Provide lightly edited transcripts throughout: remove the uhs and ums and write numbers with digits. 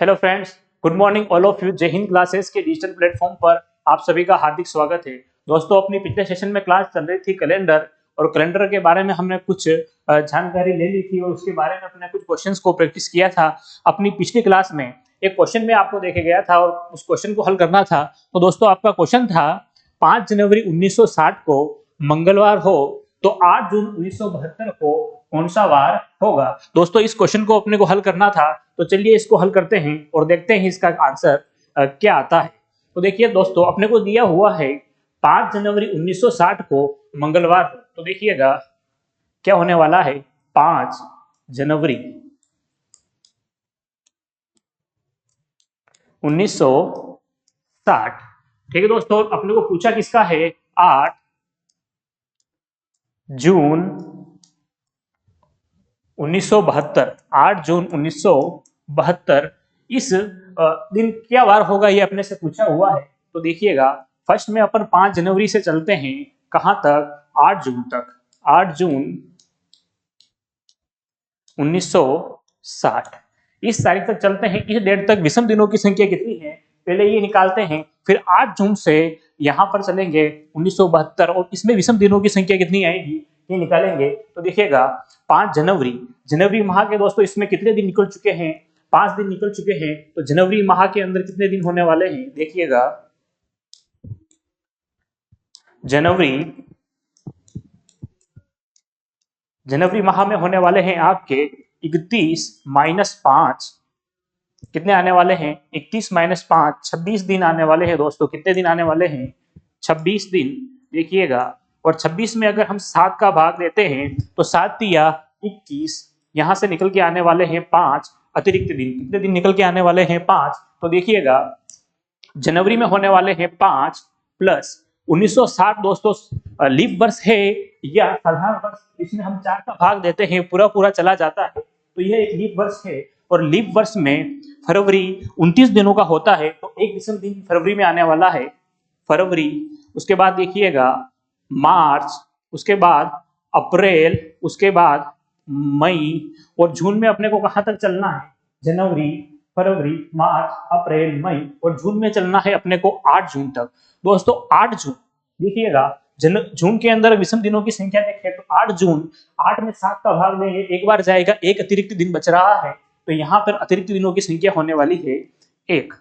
Hello friends, good morning all of you. जय Hind classes के digital platform पर आप सभी का हार्दिक स्वागत है। दोस्तों, अपनी पिछले सेशन में क्लास चल रही थी कैलेंडर, और कैलेंडर के बारे में हमने कुछ जानकारी ले ली थी और उसके बारे में अपने कुछ क्वेश्चंस को प्रैक्टिस किया था। अपनी पिछली क्लास में एक क्वेश्चन में आपको देखे गया था और उस क्वेश्चन को हल करना था। तो दोस्तों, आपका क्वेश्चन था 5 जनवरी 1960 को मंगलवार हो तो 8 जून 1972 को कौन सा वार होगा। दोस्तों, इस क्वेश्चन को अपने को हल करना था, तो चलिए इसको हल करते हैं और देखते हैं इसका आंसर क्या आता है। तो देखिए दोस्तों, अपने को दिया हुआ है 5 जनवरी 1960 को मंगलवार। तो देखिएगा क्या होने वाला है। 5 जनवरी 1960, ठीक है दोस्तों। अपने को पूछा किसका है। 8 जून 1972, 8 जून 1972 इस दिन क्या वार होगा, ये अपने से पूछा हुआ है। तो देखिएगा, फर्स्ट में अपन 5 जनवरी से चलते हैं कहां तक, 8 जून तक। 8 जून 1960 इस तारीख तक चलते हैं। इस डेट तक विषम दिनों की संख्या कितनी है, पहले ये निकालते हैं। फिर 8 जून से यहां पर चलेंगे 1972 और इसमें विषम दिनों की संख्या कितनी आएगी ये निकालेंगे। तो देखिएगा 5 जनवरी, जनवरी माह के दोस्तों इसमें कितने दिन निकल चुके हैं, 5 दिन निकल चुके हैं। तो जनवरी माह के अंदर कितने दिन होने वाले हैं, देखिएगा जनवरी माह में होने वाले हैं आपके 31 माइनस 5, कितने आने वाले हैं 31 माइनस 5, 26 दिन आने वाले हैं दोस्तों। कितने दिन आने वाले हैं, 26 दिन। देखिएगा, और 26 में अगर हम 7 का भाग देते हैं तो 7 या 21, यहां से निकल के आने वाले हैं 5 अतिरिक्त दिन। कितने दिन निकल के आने वाले हैं, 5। तो देखिएगा जनवरी में होने वाले हैं 5 प्लस 1960 दोस्तों लीप वर्ष है या साधारण वर्ष, इसमें हम 4 का भाग देते हैं पूरा पूरा चला जाता है, तो यह एक लीप वर्ष है। और लीप वर्ष में फरवरी 29 दिनों का होता है, तो एक विषम दिन फरवरी में आने वाला है, फरवरी। उसके बाद देखिएगा मार्च, उसके बाद अप्रैल, उसके बाद मई, और जून में अपने को कहां तक चलना है, जनवरी, फरवरी, मार्च, अप्रैल, मई, और जून में चलना है अपने को 8 जून तक। दोस्तों 8 जून देखिएगा, जून के अंदर विषम दिनों की संख्या देखें तो 8 जून, 8 में 7 का भाग देंगे, एक बार जाएगा, एक अतिरिक्त दिन बच रहा है, तो यहाँ पर अतिरिक्त दिनों की संख्या होने वाली है 1।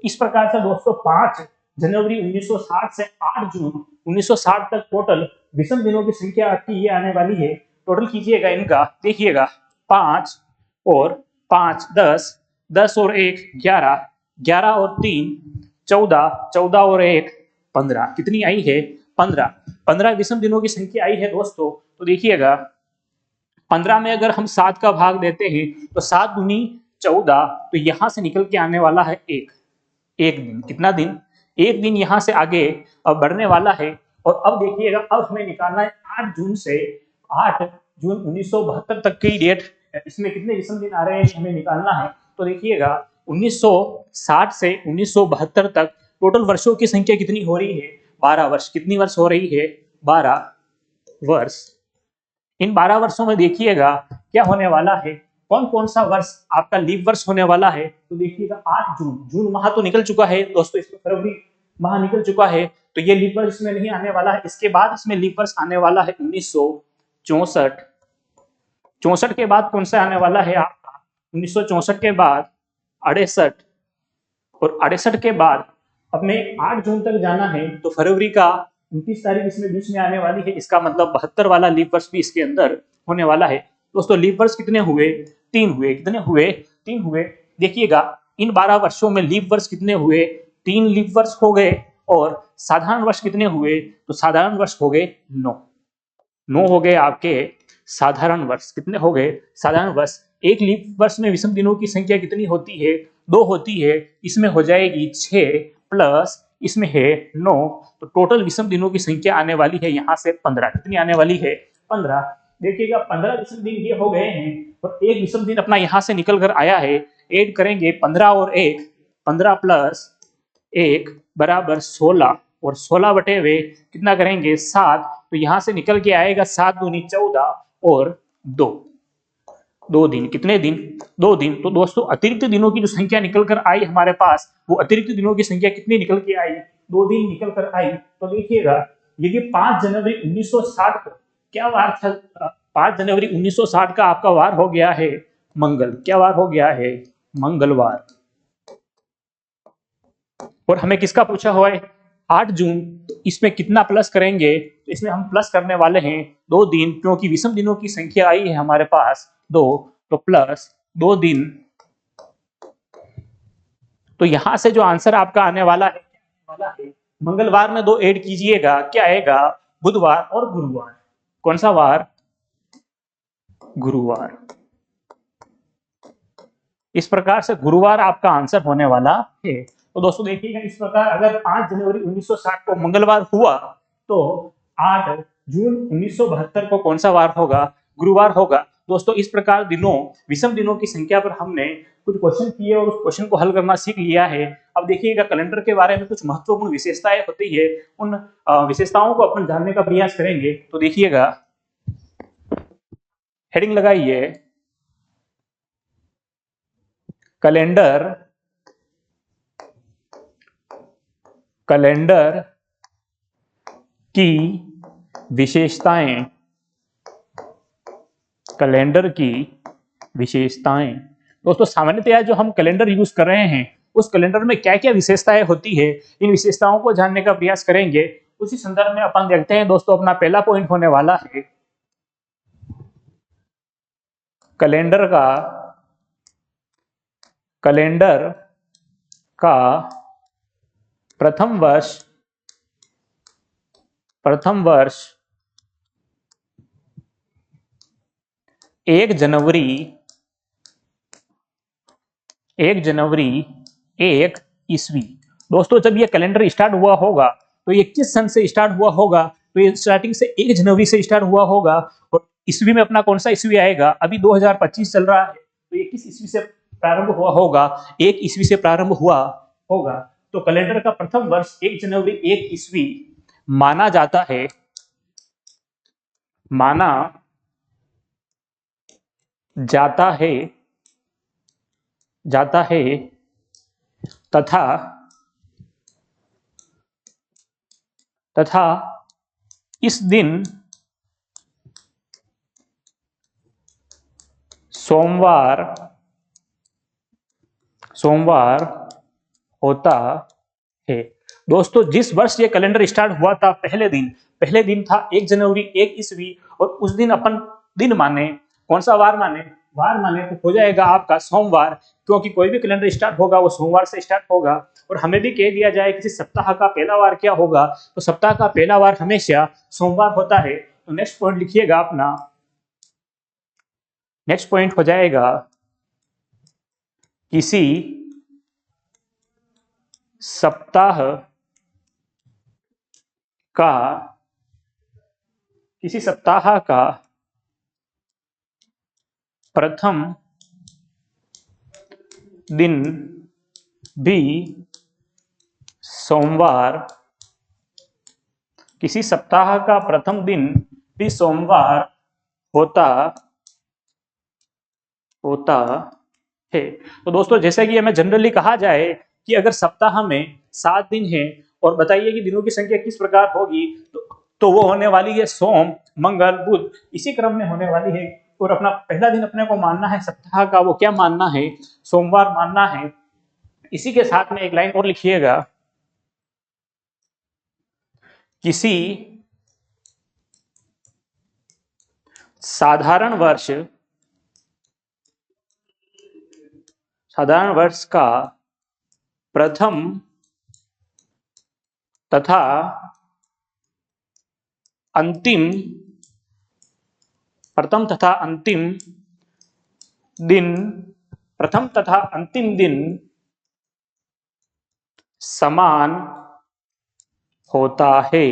इस प्रकार से दोस्तों 5 जनवरी 1960 से 8 जून 1960 तक टोटल विषम दिनों की संख्या आपकी ये आने वाली है। टोटल कीजिएगा इनका, देखिएगा 5 और 5 10, 10 और 1 11, 11 और 3 14, 14 और 1 15, कितनी आई है 15, 15 विषम दिनों की संख्या आई है दोस्तों। तो देखिएगा 15 में अगर हम 7 का भाग देते हैं तो 7 दूनी 14, तो यहां से निकल के आने वाला है एक दिन। कितना दिन, एक दिन यहां से आगे अब बढ़ने वाला है। और अब देखिएगा, अब हमें निकालना है 8 जून से 8 जून 1972 तक की डेट, इसमें कितने विषम दिन आ रहे हैं हमें निकालना है। तो देखिएगा 1960 से 1972 तक टोटल वर्षों की संख्या कितनी हो रही है, 12 वर्ष। कितनी वर्ष हो रही है, 12 वर्ष। इन 12 वर्षों में देखिएगा क्या होने वाला है, कौन कौन सा वर्ष आपका लीप वर्ष होने वाला है। तो देखिएगा 8 जून, जून माह तो निकल चुका है दोस्तों, इसमें फरवरी माह निकल चुका है, तो ये लीप वर्ष इसमें नहीं आने वाला है। इसके बाद इसमें लीप वर्ष आने वाला है 1964। 64 के बाद कौन सा आने वाला है आपका, 1964 के बाद 68, और 68 के बाद अपने 8 जून तक जाना है, तो फरवरी का 29 तारीख इसमें बीच में आने वाली है। इसका मतलब 72 वाला लीप वर्ष भी इसके अंदर होने वाला है। दोस्तों लीप वर्ष कितने हुए, 3 हुए। कितने हुए, 3 हुए। देखिएगा इन 12 वर्षों में लीप वर्ष कितने हुए, 3 लीप वर्ष हो गए। और साधारण वर्ष कितने हुए, तो साधारण वर्ष हो गए 9 हो गए आपके साधारण वर्ष। कितने हो गए, साधारण वर्ष। एक लीप वर्ष में विषम दिनों की संख्या कितनी होती है, 2 होती है। इसमें हो जाएगी 6 प्लस इसमें है 9, तो टोटल विषम दिनों की संख्या आने वाली है यहाँ से 15। कितनी आने वाली है, 15। देखिएगा 15 विषम दिन ये हो गए हैं, और एक विषम दिन अपना यहाँ से निकल कर आया है। ऐड करेंगे 15 और 1, 15 प्लस 1 बराबर 16, और 16 बटे हुए कितना करेंगे 7, तो यहाँ से निकल के आएगा 7 दूनी 14 और 2। 2 दिन। कितने दिन? 2 दिन। तो दोस्तों अतिरिक्त दिनों की जो संख्या निकल कर आई हमारे पास, वो अतिरिक्त दिनों की संख्या कितनी निकल के आई? 2 दिन निकल कर आई। तो देखिएगा, यदि 5 जनवरी 1960 को क्या वार था? 5 जनवरी 1960 का आपका वार हो गया है मंगल। क्या वार हो गया है? मंगलवार। और हमें किसका पूछा हुआ है? 8 जून। तो इसमें कितना प्लस करेंगे? तो इसमें हम प्लस करने वाले हैं 2 दिन, क्योंकि विषम दिनों की संख्या आई है हमारे पास 2, तो प्लस 2 दिन। तो यहां से जो आंसर आपका आने वाला है, मंगलवार में 2 ऐड कीजिएगा, क्या आएगा? बुधवार और गुरुवार। कौन सा वार? गुरुवार। इस प्रकार से गुरुवार आपका आंसर होने वाला है। तो दोस्तों देखिएगा, इस प्रकार अगर 5 जनवरी 1960 को मंगलवार हुआ, तो 8 जून 1972 को कौन सा वार होगा? गुरुवार होगा। दोस्तों इस प्रकार दिनों, विषम दिनों की संख्या पर हमने कुछ क्वेश्चन किए और उस क्वेश्चन को हल करना सीख लिया है। अब देखिएगा, कैलेंडर के बारे में कुछ महत्वपूर्ण विशेषताएं होती है, उन विशेषताओं को अपन जानने का प्रयास करेंगे। तो देखिएगा, हेडिंग लगाइए, कैलेंडर की विशेषताएं। कैलेंडर की विशेषताएं। दोस्तों सामान्यतया जो हम कैलेंडर यूज कर रहे हैं, उस कैलेंडर में क्या क्या विशेषताएं होती है, इन विशेषताओं को जानने का प्रयास करेंगे। उसी संदर्भ में अपन देखते हैं दोस्तों, अपना पहला पॉइंट होने वाला है कैलेंडर का प्रथम वर्ष 1 जनवरी 1 ईस्वी। दोस्तों जब ये कैलेंडर स्टार्ट हुआ होगा, तो ये किस सन से स्टार्ट हुआ होगा? तो ये स्टार्टिंग से 1 जनवरी से स्टार्ट हुआ होगा। और ईस्वी में अपना कौन सा ईस्वी आएगा? अभी 2025 चल रहा है, तो ये किस ईस्वी से प्रारंभ हुआ होगा? 1 ईस्वी से प्रारंभ हुआ होगा। तो कैलेंडर का प्रथम वर्ष 1 जनवरी 1 ईस्वी माना जाता है तथा इस दिन सोमवार होता है। दोस्तों जिस वर्ष ये कैलेंडर स्टार्ट हुआ था, पहले दिन था 1 जनवरी 1 ईस्वी, और उस दिन अपन दिन माने, कौन सा वार माने? तो हो जाएगा आपका सोमवार, क्योंकि कोई भी कैलेंडर स्टार्ट होगा वो सोमवार से स्टार्ट होगा। और हमें भी कह दिया जाए किसी सप्ताह का पहला वार क्या होगा, तो सप्ताह का पहला वार हमेशा सोमवार होता है। तो नेक्स्ट पॉइंट लिखिएगा अपना, नेक्स्ट पॉइंट हो जाएगा किसी सप्ताह का प्रथम दिन भी सोमवार। किसी सप्ताह का प्रथम दिन भी सोमवार होता है। तो दोस्तों जैसे कि हमें जनरली कहा जाए कि अगर सप्ताह में 7 दिन है और बताइए कि दिनों की संख्या किस प्रकार होगी, तो वो होने वाली है सोम, मंगल, बुध, इसी क्रम में होने वाली है। और अपना पहला दिन अपने को मानना है सप्ताह का, वो क्या मानना है? सोमवार मानना है। इसी के साथ में एक लाइन और लिखिएगा, किसी साधारण वर्ष का प्रथम तथा अंतिम दिन समान होता है।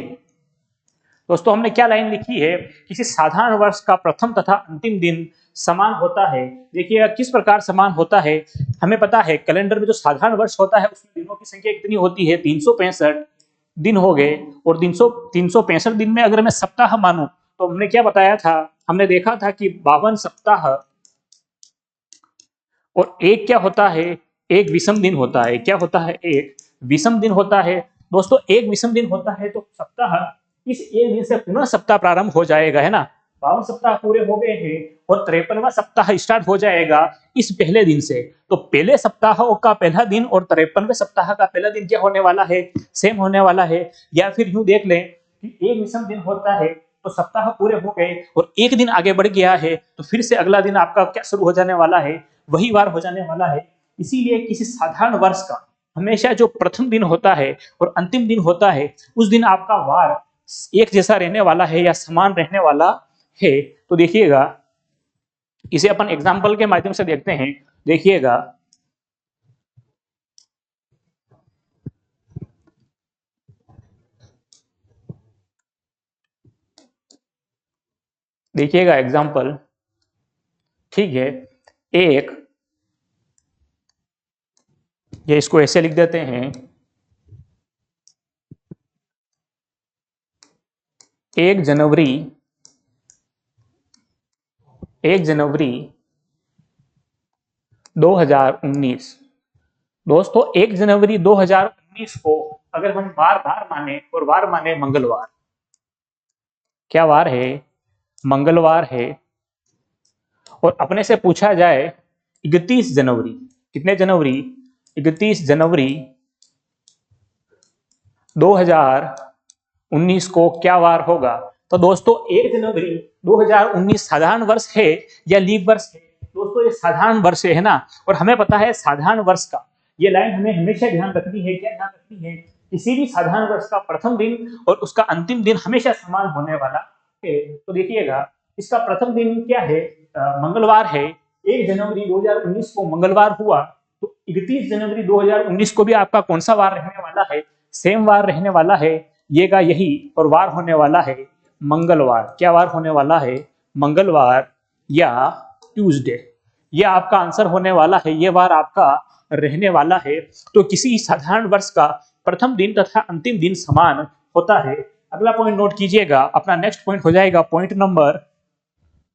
दोस्तों हमने क्या लाइन लिखी है? किसी साधारण वर्ष का प्रथम तथा अंतिम दिन समान होता है। देखिएगा किस प्रकार समान होता है। हमें पता है कैलेंडर में जो साधारण वर्ष होता है उसमें दिनों की संख्या कितनी होती है? 365 दिन हो गए। और 365 दिन में अगर मैं सप्ताह मानूं, तो हमने क्या बताया था? हमने देखा था कि 52 सप्ताह और एक क्या होता है, एक विषम दिन होता है। क्या होता है? एक विषम दिन होता है। दोस्तों एक विषम दिन होता है तो सप्ताह इस एक दिन से पुनः सप्ताह प्रारंभ हो जाएगा, है ना। 52 सप्ताह पूरे हो गए हैं और 53वां सप्ताह स्टार्ट हो जाएगा इस पहले दिन से। तो पहले सप्ताह का पहला दिन और 53वें सप्ताह का पहला दिन क्या होने वाला है? सेम होने वाला है। या फिर यूं देख लें कि एक विषम दिन होता है तो सप्ताह पूरे हो गए और एक दिन आगे बढ़ गया है तो फिर से अगला दिन आपका क्या शुरू हो जाने वाला है? वही वार हो जाने वाला है। इसीलिए किसी साधारण वर्ष का हमेशा जो प्रथम दिन होता है और अंतिम दिन होता है उस दिन आपका वार एक जैसा रहने वाला है या समान रहने वाला है। तो देखिएगा इसे अपन एग्जाम्पल के माध्यम से देखते हैं। देखिएगा देखिएगा एग्जाम्पल, ठीक है। एक, ये इसको ऐसे लिख देते हैं, 1 जनवरी 2019। दोस्तों 1 जनवरी 2019 को अगर हम वार माने और वार माने मंगलवार, क्या वार है? मंगलवार है। और अपने से पूछा जाए 31 जनवरी, कितने जनवरी? 31 जनवरी 2019 को क्या वार होगा? तो दोस्तों 1 जनवरी 2019 साधारण वर्ष है या लीप वर्ष है? दोस्तों ये साधारण वर्ष है ना। और हमें पता है साधारण वर्ष का ये लाइन हमें हमेशा ध्यान रखनी है। क्या ध्यान रखनी है? किसी भी साधारण वर्ष का प्रथम दिन और उसका अंतिम दिन हमेशा समान होने वाला है। तो देखिएगा इसका प्रथम दिन क्या है? मंगलवार है। 1 जनवरी 2019 को मंगलवार हुआ तो 31 जनवरी 2019 को भी आपका कौन सा वार रहने वाला है? सेम वार रहने वाला है। ये का यही और वार होने वाला है मंगलवार। क्या वार होने वाला है? मंगलवार या ट्यूसडे। ये आपका आंसर होने वाला है। ये वार आपका रहने वाला है। तो किसी साधारण वर्ष का प्रथम दिन तथा अंतिम दिन समान होता है। अगला पॉइंट नोट कीजिएगा। अपना नेक्स्ट पॉइंट हो जाएगा पॉइंट नंबर,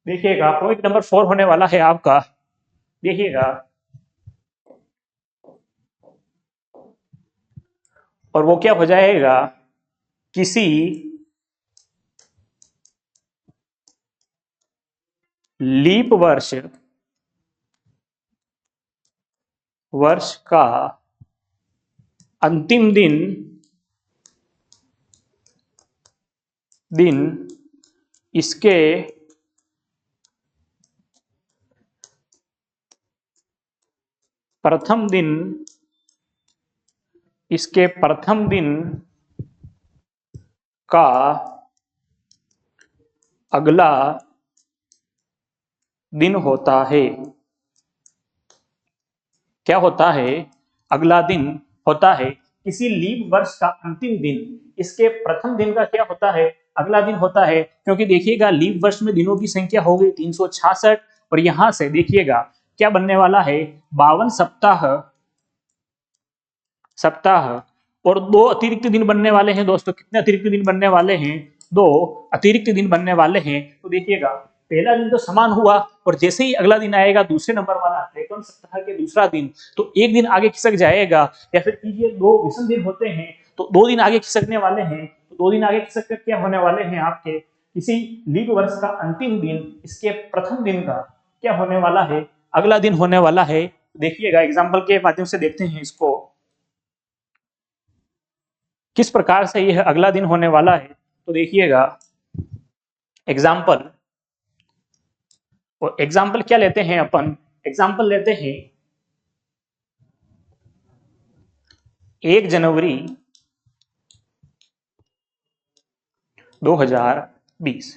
देखिएगा पॉइंट नंबर 4 होने वाला है आपका। देखिएगा और वो क्या हो जाएगा? किसी लीप वर्ष का अंतिम दिन इसके प्रथम दिन का अगला दिन होता है। क्या होता है? अगला दिन होता है। किसी लीप वर्ष का अंतिम दिन इसके प्रथम दिन का क्या होता है? अगला दिन होता है। क्योंकि देखिएगा लीप वर्ष में दिनों की संख्या हो गई 366 और यहां से देखिएगा क्या बनने वाला है? 52 सप्ताह और 2 अतिरिक्त दिन बनने वाले हैं। दोस्तों कितने अतिरिक्त दिन बनने वाले हैं? 2 अतिरिक्त दिन बनने वाले हैं। तो देखिएगा पहला दिन तो समान हुआ और जैसे ही अगला दिन आएगा दूसरे नंबर वाला 53 सप्ताह के दूसरा दिन, तो एक दिन आगे खिसक जाएगा। या फिर कीजिए 2 विषम दिन होते हैं तो 2 दिन आगे खिसकने वाले हैं। तो 2 दिन आगे खिसक कर क्या होने वाले हैं आपके? किसी लीप वर्ष का अंतिम दिन इसके प्रथम दिन का क्या होने वाला है? अगला दिन होने वाला है। देखिएगा एग्जाम्पल के माध्यम से देखते हैं इसको किस प्रकार से यह अगला दिन होने वाला है। तो देखिएगा एग्जाम्पल, और एग्जाम्पल क्या लेते हैं अपन? एग्जाम्पल लेते हैं 1 जनवरी 2020।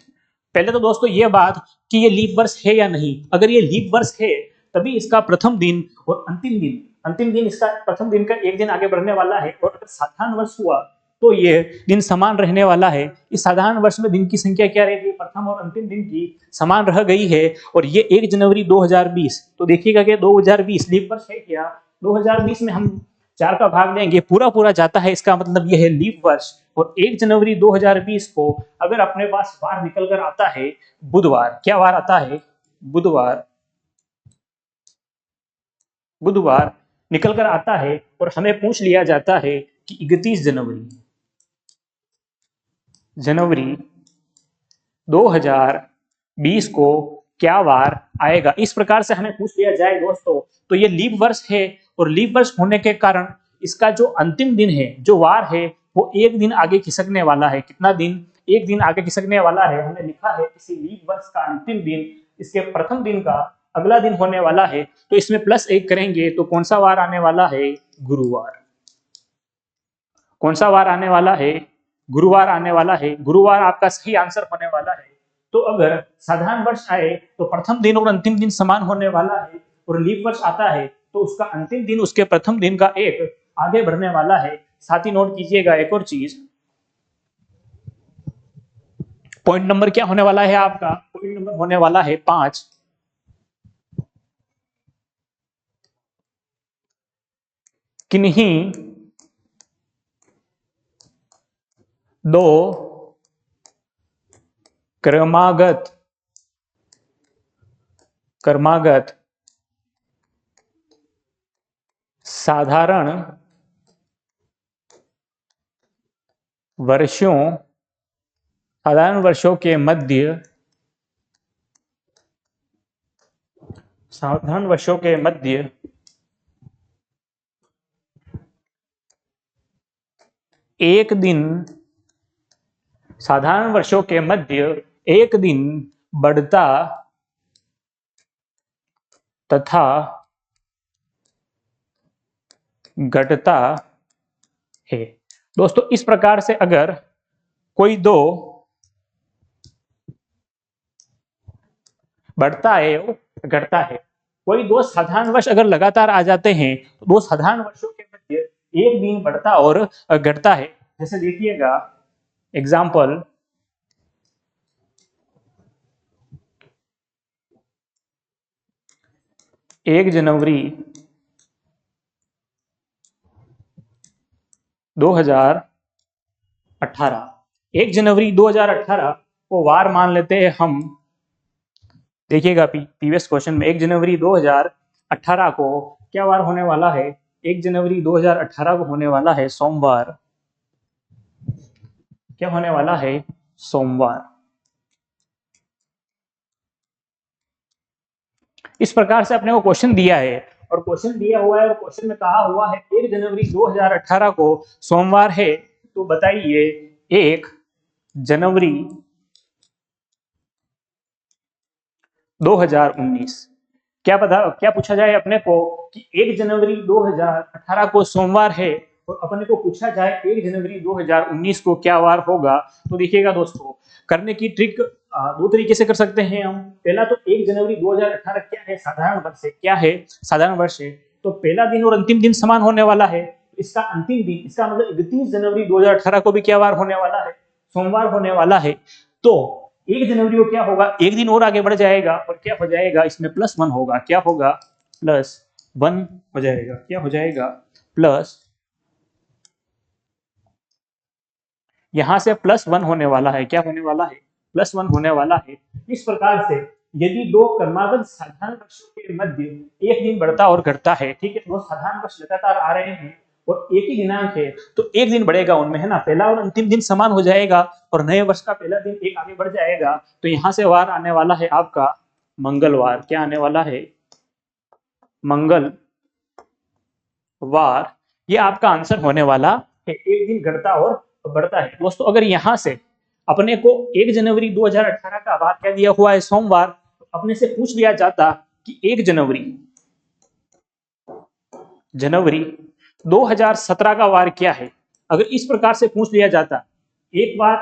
पहले तो दोस्तों ये बात कि ये लीप वर्ष है या नहीं। अगर ये लीप वर्ष है तभी इसका प्रथम दिन और अंतिम दिन इसका प्रथम दिन का एक दिन आगे बढ़ने वाला है। और अगर साधारण वर्ष हुआ तो ये दिन समान रहने वाला है। इस साधारण वर्ष में दिन की संख्या क्या रहेगी? प्रथम और अंतिम दिन की समान रह गई है। और ये 1 जनवरी 2020, तो देखिएगा कि 2020 लीप वर्ष है क्या? 2020 में हम 4 का भाग देंगे पूरा जाता है, इसका मतलब यह है लीप वर्ष। और 1 जनवरी 2020 को अगर अपने पास वार निकल कर आता है बुधवार, क्या वार आता है? बुधवार, बुधवार निकल कर आता है और हमें पूछ लिया जाता है कि 31 जनवरी 2020 को क्या वार आएगा। इस प्रकार से हमें पूछ लिया जाए दोस्तों तो ये लीप वर्ष है, और लीप वर्ष होने के कारण इसका जो अंतिम दिन है, जो वार है, वो एक दिन आगे खिसकने वाला है। कितना दिन? एक दिन आगे खिसकने वाला है। हमने लिखा है किसी लीप वर्ष का अंतिम दिन इसके प्रथम दिन का अगला दिन होने वाला है, तो इसमें +1 करेंगे तो कौन सा वार आने वाला है? गुरुवार। कौन सा वार आने वाला है? गुरुवार आने वाला है। गुरुवार आपका सही आंसर होने वाला है। तो अगर साधारण वर्ष आए तो प्रथम दिन और अंतिम दिन समान होने वाला है, और लीप वर्ष आता है तो उसका अंतिम दिन उसके प्रथम दिन का एक आगे बढ़ने वाला है। साथ ही नोट कीजिएगा एक और चीज, पॉइंट नंबर क्या होने वाला है आपका? पॉइंट नंबर होने वाला है 5। किन्हीं दो क्रमागत साधारण वर्षों के मध्य एक दिन, साधारण वर्षों के मध्य एक दिन बढ़ता तथा घटता है। दोस्तों इस प्रकार से अगर कोई दो बढ़ता है और घटता है, कोई दो साधारण वर्ष अगर लगातार आ जाते हैं तो दो साधारण वर्षों के मध्य एक दिन बढ़ता और घटता है। जैसे देखिएगा एग्जाम्पल, एक जनवरी 2018, 1 जनवरी 2018 को वार मान लेते हैं हम। देखिएगा प्रीवियस क्वेश्चन में 1 जनवरी 2018 को क्या वार होने वाला है? 1 जनवरी 2018 को होने वाला है सोमवार। क्या होने वाला है? सोमवार। इस प्रकार से अपने को क्वेश्चन दिया है, और क्वेश्चन दिया हुआ है और क्वेश्चन में कहा हुआ है 1 जनवरी 2018 को सोमवार है। तो बताइए 1 जनवरी 2019 क्या पूछा जाए अपने को कि 1 जनवरी 2018 को सोमवार है, और अपने को पूछा जाए 1 जनवरी 2019 को क्या वार होगा। तो देखिएगा दोस्तों, करने की ट्रिक दो तरीके से कर सकते हैं हम। पहला तो 1 जनवरी 2018 क्या है? साधारण वर्ष है। क्या है? साधारण वर्ष है। तो पहला दिन और अंतिम दिन समान होने वाला है, इसका अंतिम दिन, इसका मतलब 31 जनवरी 2018 को भी क्या वार होने वाला है? सोमवार होने वाला है। तो 1 जनवरी को क्या होगा? एक दिन और आगे बढ़ जाएगा और क्या हो जाएगा? इसमें +1 होगा। क्या होगा? +1 हो जाएगा। क्या हो जाएगा? प्लस, यहां से +1 होने वाला है। क्या होने वाला है? +1 होने वाला है। इस प्रकार से यदि दो क्रमागत साधारण वर्षों के मध्य एक दिन बढ़ता और घटता है, ठीक है, वो साधारण वर्ष लगातार आ रहे हैं और एक ही दिनांक है, तो एक दिन बढ़ेगा उनमें, है ना। पहला और अंतिम दिन समान हो जाएगा और नए वर्ष का पहला दिन एक आगे बढ़ जाएगा। तो यहां से वार आने वाला है आपका मंगलवार। क्या आने वाला है? मंगलवार। ये आपका आंसर होने वाला है। एक दिन घटता और बढ़ता है। दोस्तों अगर यहां से अपने को 1 जनवरी 2018 का वार क्या दिया हुआ है? सोमवार। तो अपने से पूछ लिया जाता कि 1 जनवरी 2017 का वार क्या है। अगर इस प्रकार से पूछ लिया जाता, एक बार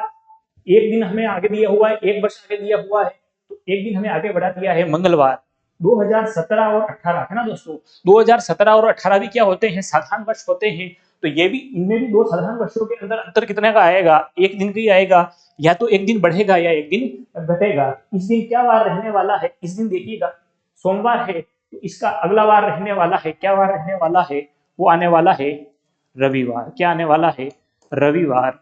एक दिन हमें आगे दिया हुआ है, एक वर्ष आगे दिया हुआ है, तो एक दिन हमें आगे बढ़ा दिया है मंगलवार। 2017 और 18 है ना दोस्तों। 2017 और 18 भी क्या होते हैं? साधारण वर्ष होते हैं। तो ये भी, इनमें भी दो साधारण वर्षों के अंदर अंतर कितने का आएगा? एक दिन का ही आएगा। या तो एक दिन बढ़ेगा या एक दिन घटेगा। इस दिन क्या वार रहने वाला है? इस दिन देखिएगा सोमवार है, तो इसका अगला वार रहने वाला है, क्या वार रहने वाला है? वो आने वाला है रविवार। क्या आने वाला है? रविवार।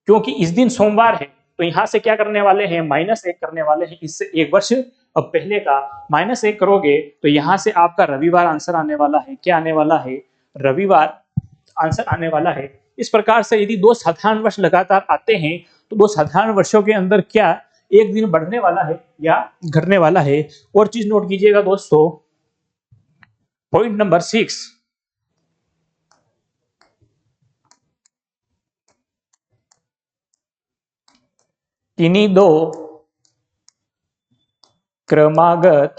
क्योंकि इस दिन सोमवार है तो यहां से क्या करने वाले हैं? -1 करने वाले हैं। इससे एक वर्ष अब पहले का -1 करोगे तो यहां से आपका रविवार आंसर आने वाला है। क्या आने वाला है? रविवार आंसर आने वाला है। इस प्रकार से यदि दो साधारण वर्ष लगातार आते हैं तो दो साधारण वर्षों के अंदर क्या एक दिन बढ़ने वाला है या घटने वाला है। और चीज नोट कीजिएगा दोस्तों, पॉइंट नंबर 6, किन्हीं दो क्रमागत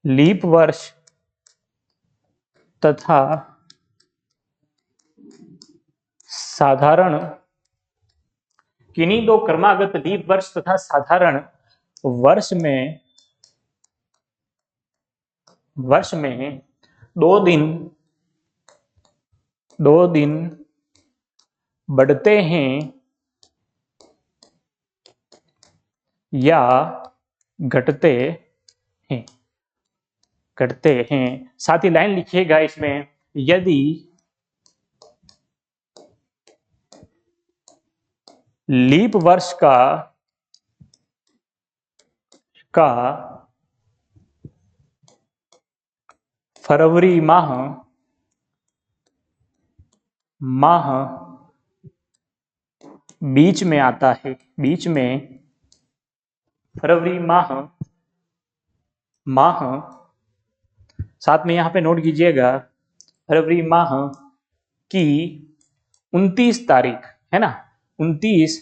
लीप वर्ष तथा साधारण किन्हीं दो क्रमागत लीप वर्ष तथा साधारण वर्ष में 2 दिन बढ़ते हैं या घटते हैं। साथ ही लाइन लिखिएगा इसमें, यदि लीप वर्ष का फरवरी माह बीच में आता है, बीच में फरवरी माह साथ में यहां पे नोट कीजिएगा, फरवरी माह की 29 तारीख है ना, 29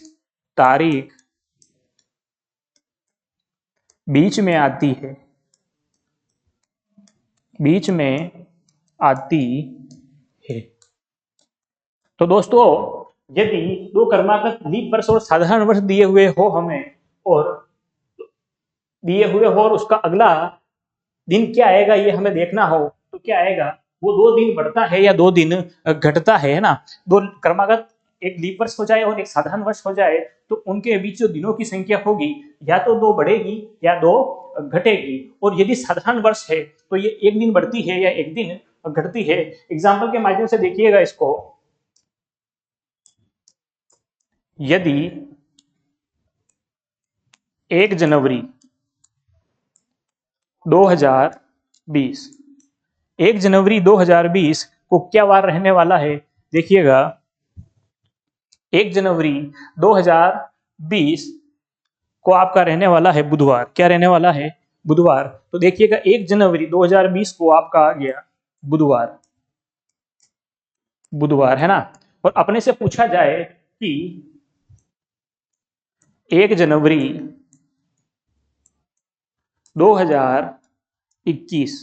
तारीख बीच में आती है, बीच में आती है। तो दोस्तों यदि दो क्रमागत लीप वर्ष और साधारण वर्ष दिए हुए हो हमें और उसका अगला दिन क्या आएगा ये हमें देखना हो तो क्या आएगा, वो 2 दिन बढ़ता है या 2 दिन घटता है ना। दो क्रमागत एक लीप वर्ष हो जाए और एक साधारण वर्ष हो जाए तो उनके बीच जो दिनों की संख्या होगी या तो 2 बढ़ेगी या 2 घटेगी। और यदि साधारण वर्ष है तो ये 1 दिन बढ़ती है या 1 दिन घटती है। एग्जाम्पल के माध्यम से देखिएगा इसको, यदि 1 जनवरी 2020 1 जनवरी 2020 को क्या वार रहने वाला है, देखिएगा 1 जनवरी 2020 को आपका रहने वाला है बुधवार। क्या रहने वाला है? बुधवार। तो देखिएगा 1 जनवरी 2020 को आपका आ गया बुधवार है ना। और अपने से पूछा जाए कि 1 जनवरी 2021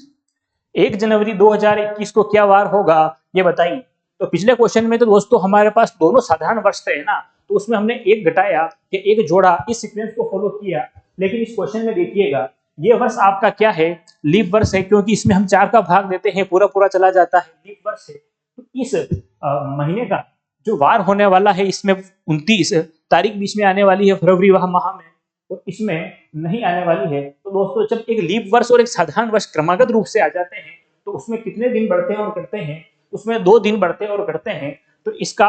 1 जनवरी 2021 को क्या वार होगा ये बताइए। तो पिछले क्वेश्चन में तो दोस्तों हमारे पास दोनों साधारण वर्ष थे ना, तो उसमें हमने एक घटाया कि एक जोड़ा, इस सीक्वेंस को फॉलो किया। लेकिन इस क्वेश्चन में देखिएगा ये वर्ष आपका क्या है? लीप वर्ष है, क्योंकि इसमें हम 4 का भाग देते हैं, पूरा पूरा चला जाता है, लीप वर्ष है। तो इस महीने का जो वार होने वाला है इसमें 29 तारीख बीच में आने वाली है फरवरी माह में, तो इसमें नहीं आने वाली है। तो दोस्तों जब एक लीप वर्ष और एक साधारण वर्ष क्रमागत रूप से आ जाते हैं तो उसमें कितने दिन बढ़ते हैं और घटते हैं? उसमें 2 दिन बढ़ते हैं और घटते हैं। तो इसका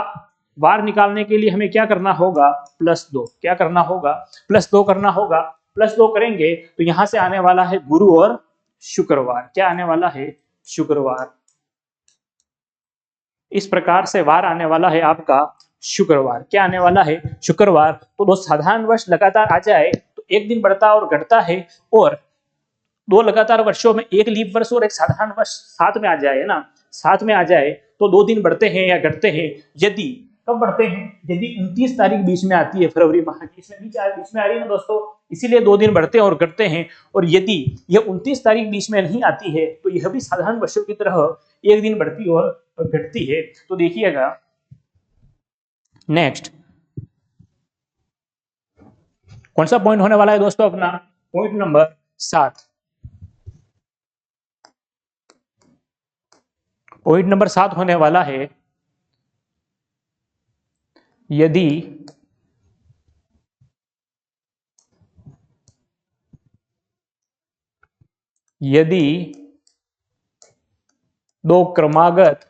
वार निकालने के लिए हमें क्या करना होगा? +2। क्या करना होगा? +2 करना होगा। +2 करेंगे तो यहां से आने वाला है गुरु और शुक्रवार। क्या आने वाला है? शुक्रवार। इस प्रकार से वार आने वाला है आपका शुक्रवार। क्या आने वाला है? शुक्रवार। तो दो साधारण वर्ष लगातार आ जाए तो 1 दिन बढ़ता और घटता है, और 2 लगातार वर्षों में 1 लीप वर्ष और एक साधारण वर्ष साथ में आ जाए ना, साथ में आ जाए तो 2 दिन बढ़ते हैं या घटते हैं। यदि कब बढ़ते हैं? यदि 29 तारीख बीच में आती है फरवरी माह की, इसमें बीच में आ रही है ना दोस्तों, इसीलिए 2 दिन बढ़ते हैं और घटते हैं। और यदि यह 29 तारीख बीच में नहीं आती है तो यह भी साधारण वर्षों की तरह 1 दिन बढ़ती और घटती है। तो देखिएगा नेक्स्ट कौन सा पॉइंट होने वाला है दोस्तों अपना? Point number 7। पॉइंट नंबर 7 होने वाला है, यदि दो क्रमागत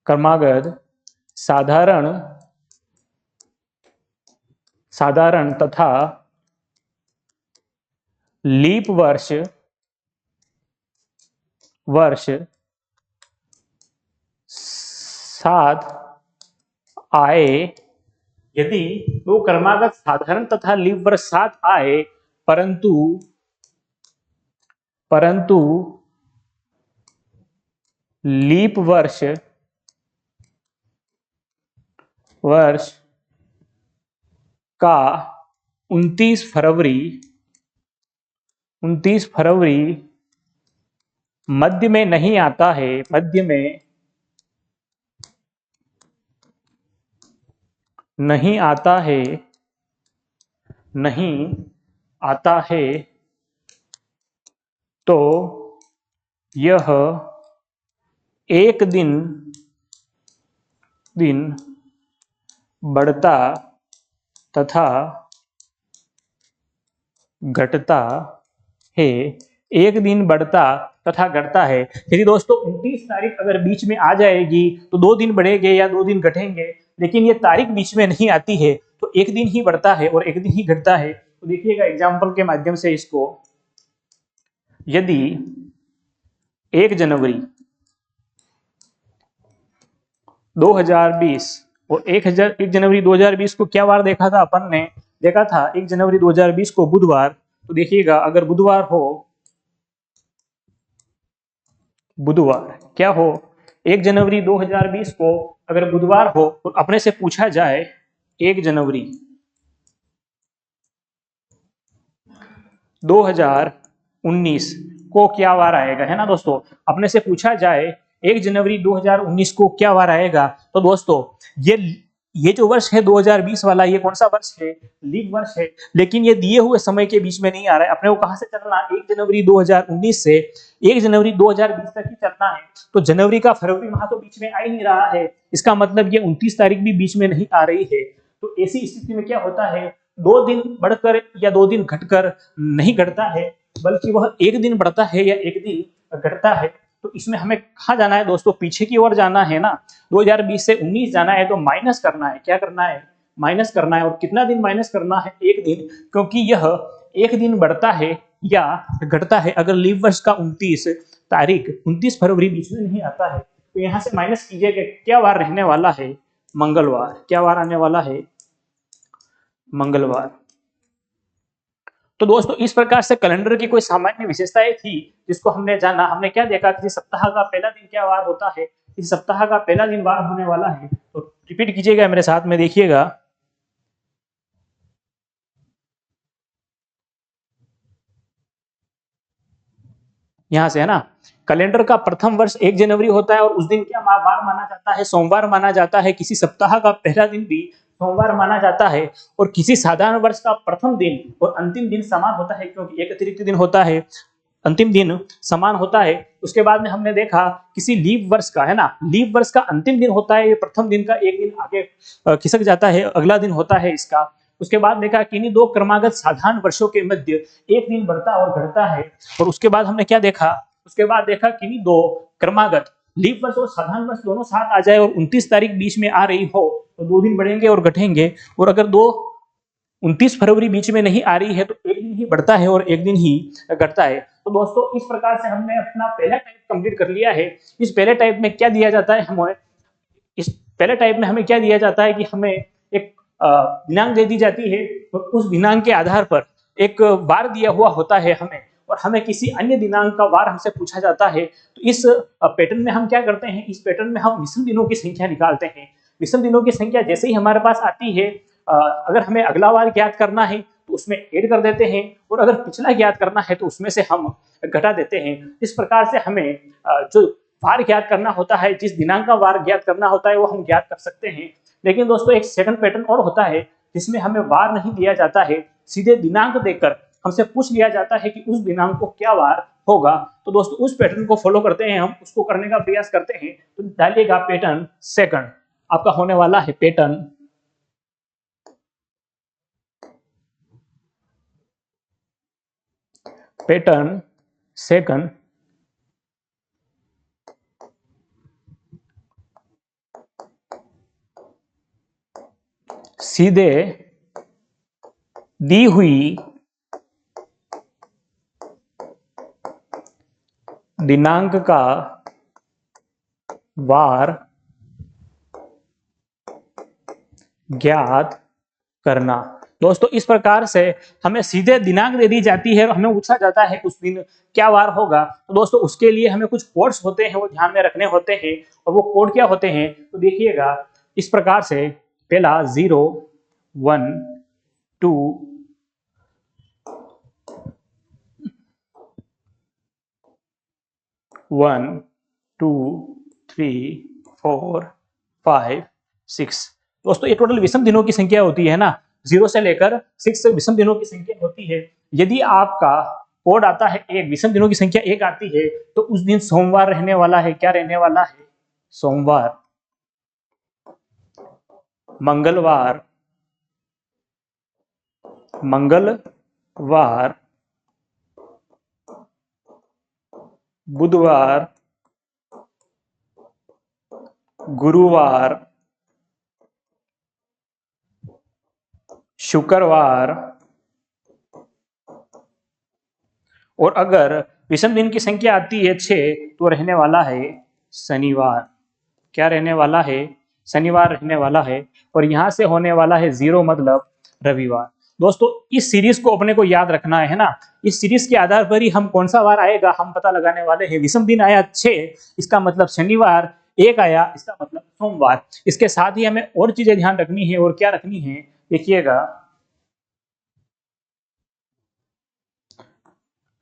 क्रमागत साधारण साधारण तथा लीप वर्ष साथ आए, यदि वो क्रमागत साधारण तथा लीप वर्ष साथ आए परंतु परंतु लीप वर्ष का 29 फरवरी मध्य में नहीं आता है, मध्य में नहीं आता है, नहीं आता है, तो यह एक दिन बढ़ता तथा घटता है, एक दिन बढ़ता तथा घटता है। यदि दोस्तों 29 तारीख अगर बीच में आ जाएगी तो 2 दिन बढ़ेंगे या 2 दिन घटेंगे, लेकिन ये तारीख बीच में नहीं आती है तो एक दिन ही बढ़ता है और एक दिन ही घटता है। तो देखिएगा एग्जाम्पल के माध्यम से इसको, यदि 1 जनवरी 2020 और 1 जनवरी 2020 को क्या वार देखा था अपन ने, देखा था 1 जनवरी 2020 को बुधवार। तो देखिएगा अगर बुधवार हो, बुधवार क्या हो, 1 जनवरी 2020 को अगर बुधवार हो और अपने से पूछा जाए 1 जनवरी 2019 को क्या वार आएगा, है ना दोस्तों। अपने से पूछा जाए 1 जनवरी 2019 को क्या वार आएगा, तो दोस्तों ये जो वर्ष है 2020 वाला, ये कौन सा वर्ष है, लीप वर्ष है। लेकिन ये दिए हुए समय के बीच में नहीं आ रहा है, अपने को कहां से चलना, 1 जनवरी 2019 से 1 जनवरी 2020 तक ही चलना है। तो जनवरी का फरवरी माह तो बीच में आ ही नहीं रहा है, इसका मतलब ये 29 तारीख भी बीच में नहीं आ रही है। तो ऐसी स्थिति में क्या होता है, 2 दिन बढ़कर या 2 दिन घटकर नहीं घटता है, बल्कि वह 1 दिन बढ़ता है या 1 दिन घटता है। तो इसमें हमें कहाँ जाना है दोस्तों, पीछे की ओर जाना है ना, 2020 से 19 जाना है, तो माइनस करना है। क्या करना है, माइनस करना है। और कितना दिन माइनस करना है, 1 दिन, क्योंकि यह 1 दिन बढ़ता है या घटता है अगर लीप वर्ष का 29 फरवरी बीच में नहीं आता है। तो यहां से माइनस कीजिएगा, क्या वार रहने वाला है, मंगलवार। क्या वार आने वाला है, मंगलवार। तो दोस्तों इस प्रकार से कैलेंडर की कोई सामान्य विशेषताएं थी जिसको हमने जाना। हमने क्या देखा, किसी सप्ताह का पहला दिन क्या वार होता है, इस सप्ताह का पहला दिन वार होने वाला है। तो रिपीट कीजिएगा मेरे साथ में, देखिएगा यहां से, है ना। कैलेंडर का प्रथम वर्ष 1 जनवरी होता है और उस दिन क्या वार माना जाता है, सोमवार माना जाता है। किसी सप्ताह का पहला दिन भी सोमवार माना जाता है। और किसी साधारण वर्ष का प्रथम दिन और अंतिम दिन समान होता है, क्योंकि एक अतिरिक्त दिन होता है, अंतिम दिन समान होता है। उसके बाद में हमने देखा किसी लीप वर्ष का, है ना, लीप वर्ष का अंतिम दिन होता है, ये प्रथम दिन का 1 दिन आगे खिसक जाता है, अगला दिन होता है इसका। उसके बाद देखा किन्हीं 2 क्रमागत साधारण वर्षों के मध्य 1 दिन बढ़ता और घटता है। और उसके बाद हमने क्या देखा, उसके बाद देखा किन्हीं 2 क्रमागत लीप वर्ष और साधारण वर्ष दोनों साथ आ जाए और 29 तारीख बीच में आ रही हो तो 2 दिन बढ़ेंगे और घटेंगे। और अगर 29 फरवरी बीच में नहीं आ रही है तो 1 दिन ही बढ़ता है और 1 दिन ही घटता है। तो दोस्तों इस प्रकार से हमने अपना पहला टाइप कंप्लीट कर लिया है। इस पहले टाइप में क्या दिया जाता है, हमें इस पहले टाइप में हमें क्या दिया जाता है कि हमें एक दिनांक दे दी जाती है और उस दिनांक के आधार पर एक वार दिया हुआ होता है हमें, और हमें किसी अन्य दिनांक का वार हमसे पूछा जाता है। तो इस पैटर्न में हम क्या करते हैं, इस पैटर्न में हम विषम दिनों की संख्या निकालते हैं। विषम दिनों की संख्या जैसे ही हमारे पास आती है, अगर हमें अगला वार ज्ञात करना है तो उसमें ऐड कर देते हैं, और अगर पिछला ज्ञात करना है तो उसमें से हम घटा देते हैं। इस प्रकार से हमें जो वार ज्ञात करना होता है, जिस दिनांक का वार ज्ञात करना होता है वो हम ज्ञात कर सकते हैं। लेकिन दोस्तों एक सेकंड पैटर्न और होता है जिसमें हमें वार नहीं दिया जाता है, सीधे दिनांक देकर हमसे पूछ लिया जाता है कि उस दिनांक को क्या वार होगा। तो दोस्तों उस पैटर्न को फॉलो करते हैं, हम उसको करने का प्रयास करते हैं। तो डालिएगा पैटर्न सेकंड, आपका होने वाला है पैटर्न सेकंड। सीधे दी हुई दिनांक का वार ज्ञात करना। दोस्तों इस प्रकार से हमें सीधे दिनांक दे दी जाती है और हमें पूछा जाता है उस दिन क्या वार होगा। तो दोस्तों उसके लिए हमें कुछ कोड्स होते हैं वो ध्यान में रखने होते हैं, और वो कोड क्या होते हैं तो देखिएगा इस प्रकार से। पहला 0 1 2 1 2 3 4 5 6। दोस्तों ये टोटल विषम दिनों की संख्या होती है ना, 0 से लेकर 6 तक विषम दिनों की संख्या होती है। यदि आपका कोड आता है एक, विषम दिनों की संख्या एक आती है, तो उस दिन सोमवार रहने वाला है। क्या रहने वाला है? सोमवार, मंगलवार, मंगलवार, बुधवार, गुरुवार, शुक्रवार, और अगर विषम दिन की संख्या आती है 6 तो रहने वाला है शनिवार। क्या रहने वाला है? शनिवार रहने वाला है। और यहां से होने वाला है 0 मतलब रविवार। दोस्तों इस सीरीज को अपने को याद रखना है ना। इस सीरीज के आधार पर ही हम कौन सा वार आएगा हम पता लगाने वाले हैं। विषम दिन आया 6, इसका मतलब शनिवार। 1 आया, इसका मतलब सोमवार। इसके साथ ही हमें और चीजें ध्यान रखनी है। और क्या रखनी है देखिएगा,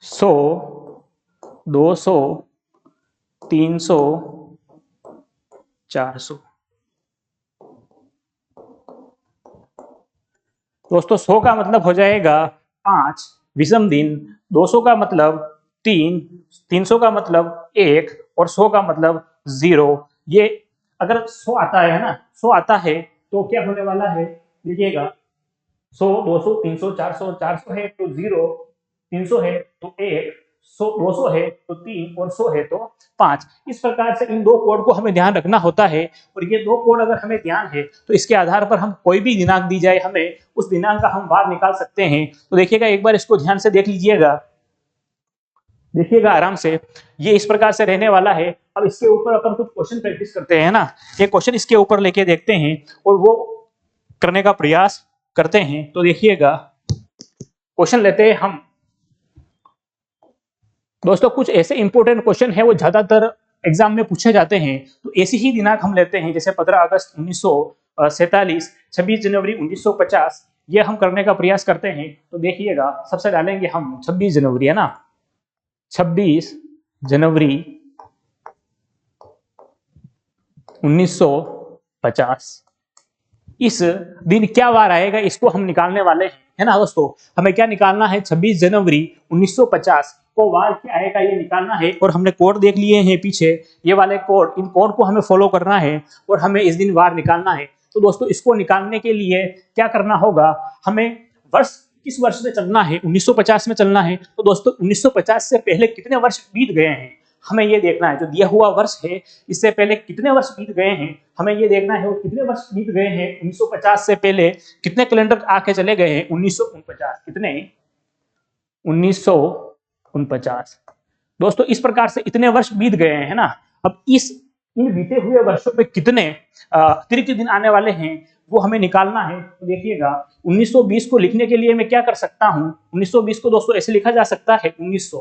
100, 200, 300, 400। दोस्तों 100 का मतलब हो जाएगा 5 विषम दिन, 200 का मतलब 3, 300 का मतलब 1 और 100 का मतलब 0। ये अगर 100 आता है ना, 100 आता है तो क्या होने वाला है देखिएगा, 100, 200, 300, 400, 400 है तो 0, 300 है तो 1, 100, 200 है तो 3 और 100 है तो 5। इस प्रकार से इन दो कोड को हमें ध्यान रखना होता है। और ये दो कोड अगर हमें ध्यान है तो इसके आधार पर हम कोई भी दिनांक दी जाए हमें उस दिनांक का हम वार निकाल सकते हैं। तो देखिएगा एक बार इसको ध्यान से देख लीजिएगा, देखिएगा आराम से। ये इस प्रकार से रहने वाला है। अब इसके ऊपर अपन कुछ क्वेश्चन प्रैक्टिस करते हैं ना। ये क्वेश्चन इसके ऊपर लेके देखते हैं और वो करने का प्रयास करते हैं। तो देखिएगा क्वेश्चन लेते हैं हम। दोस्तों कुछ ऐसे इंपॉर्टेंट क्वेश्चन है वो ज्यादातर एग्जाम में पूछे जाते हैं। तो ऐसी ही दिनांक हम लेते हैं, जैसे 15 अगस्त 1947, 26 जनवरी 1950। ये हम करने का प्रयास करते हैं। तो देखिएगा सबसे डालेंगे हम 26 जनवरी, है ना। 26 जनवरी 1950। इस दिन क्या वार आएगा इसको हम निकालने वाले हैं, है ना दोस्तों। हमें क्या निकालना है? 26 जनवरी 1950 को वार क्या आएगा ये निकालना है। और हमने कोड देख लिए हैं पीछे, ये वाले कोड, इन कोड को हमें फॉलो करना है और हमें इस दिन वार निकालना है। तो दोस्तों इसको निकालने के लिए क्या करना होगा, हमें वर्ष किस वर्ष में चलना है? 1950 में चलना है। तो दोस्तों 1950 से पहले कितने वर्ष बीत गए हैं हमें ये देखना है। जो दिया हुआ वर्ष है इससे पहले कितने वर्ष बीत गए हैं हमें ये देखना है। और कितने वर्ष बीत गए हैं 1950 से पहले, कितने कैलेंडर आके चले गए हैं? 1949। कितने? 1949। दोस्तों इस प्रकार से इतने वर्ष बीत गए हैं, है ना। अब इन बीते हुए वर्षों पे कितने अतिरिक्त दिन आने वाले हैं वो हमें निकालना है। तो देखिएगा 1920 को लिखने के लिए मैं क्या कर सकता हूं? 1920 को दोस्तों ऐसे लिखा जा सकता है 1900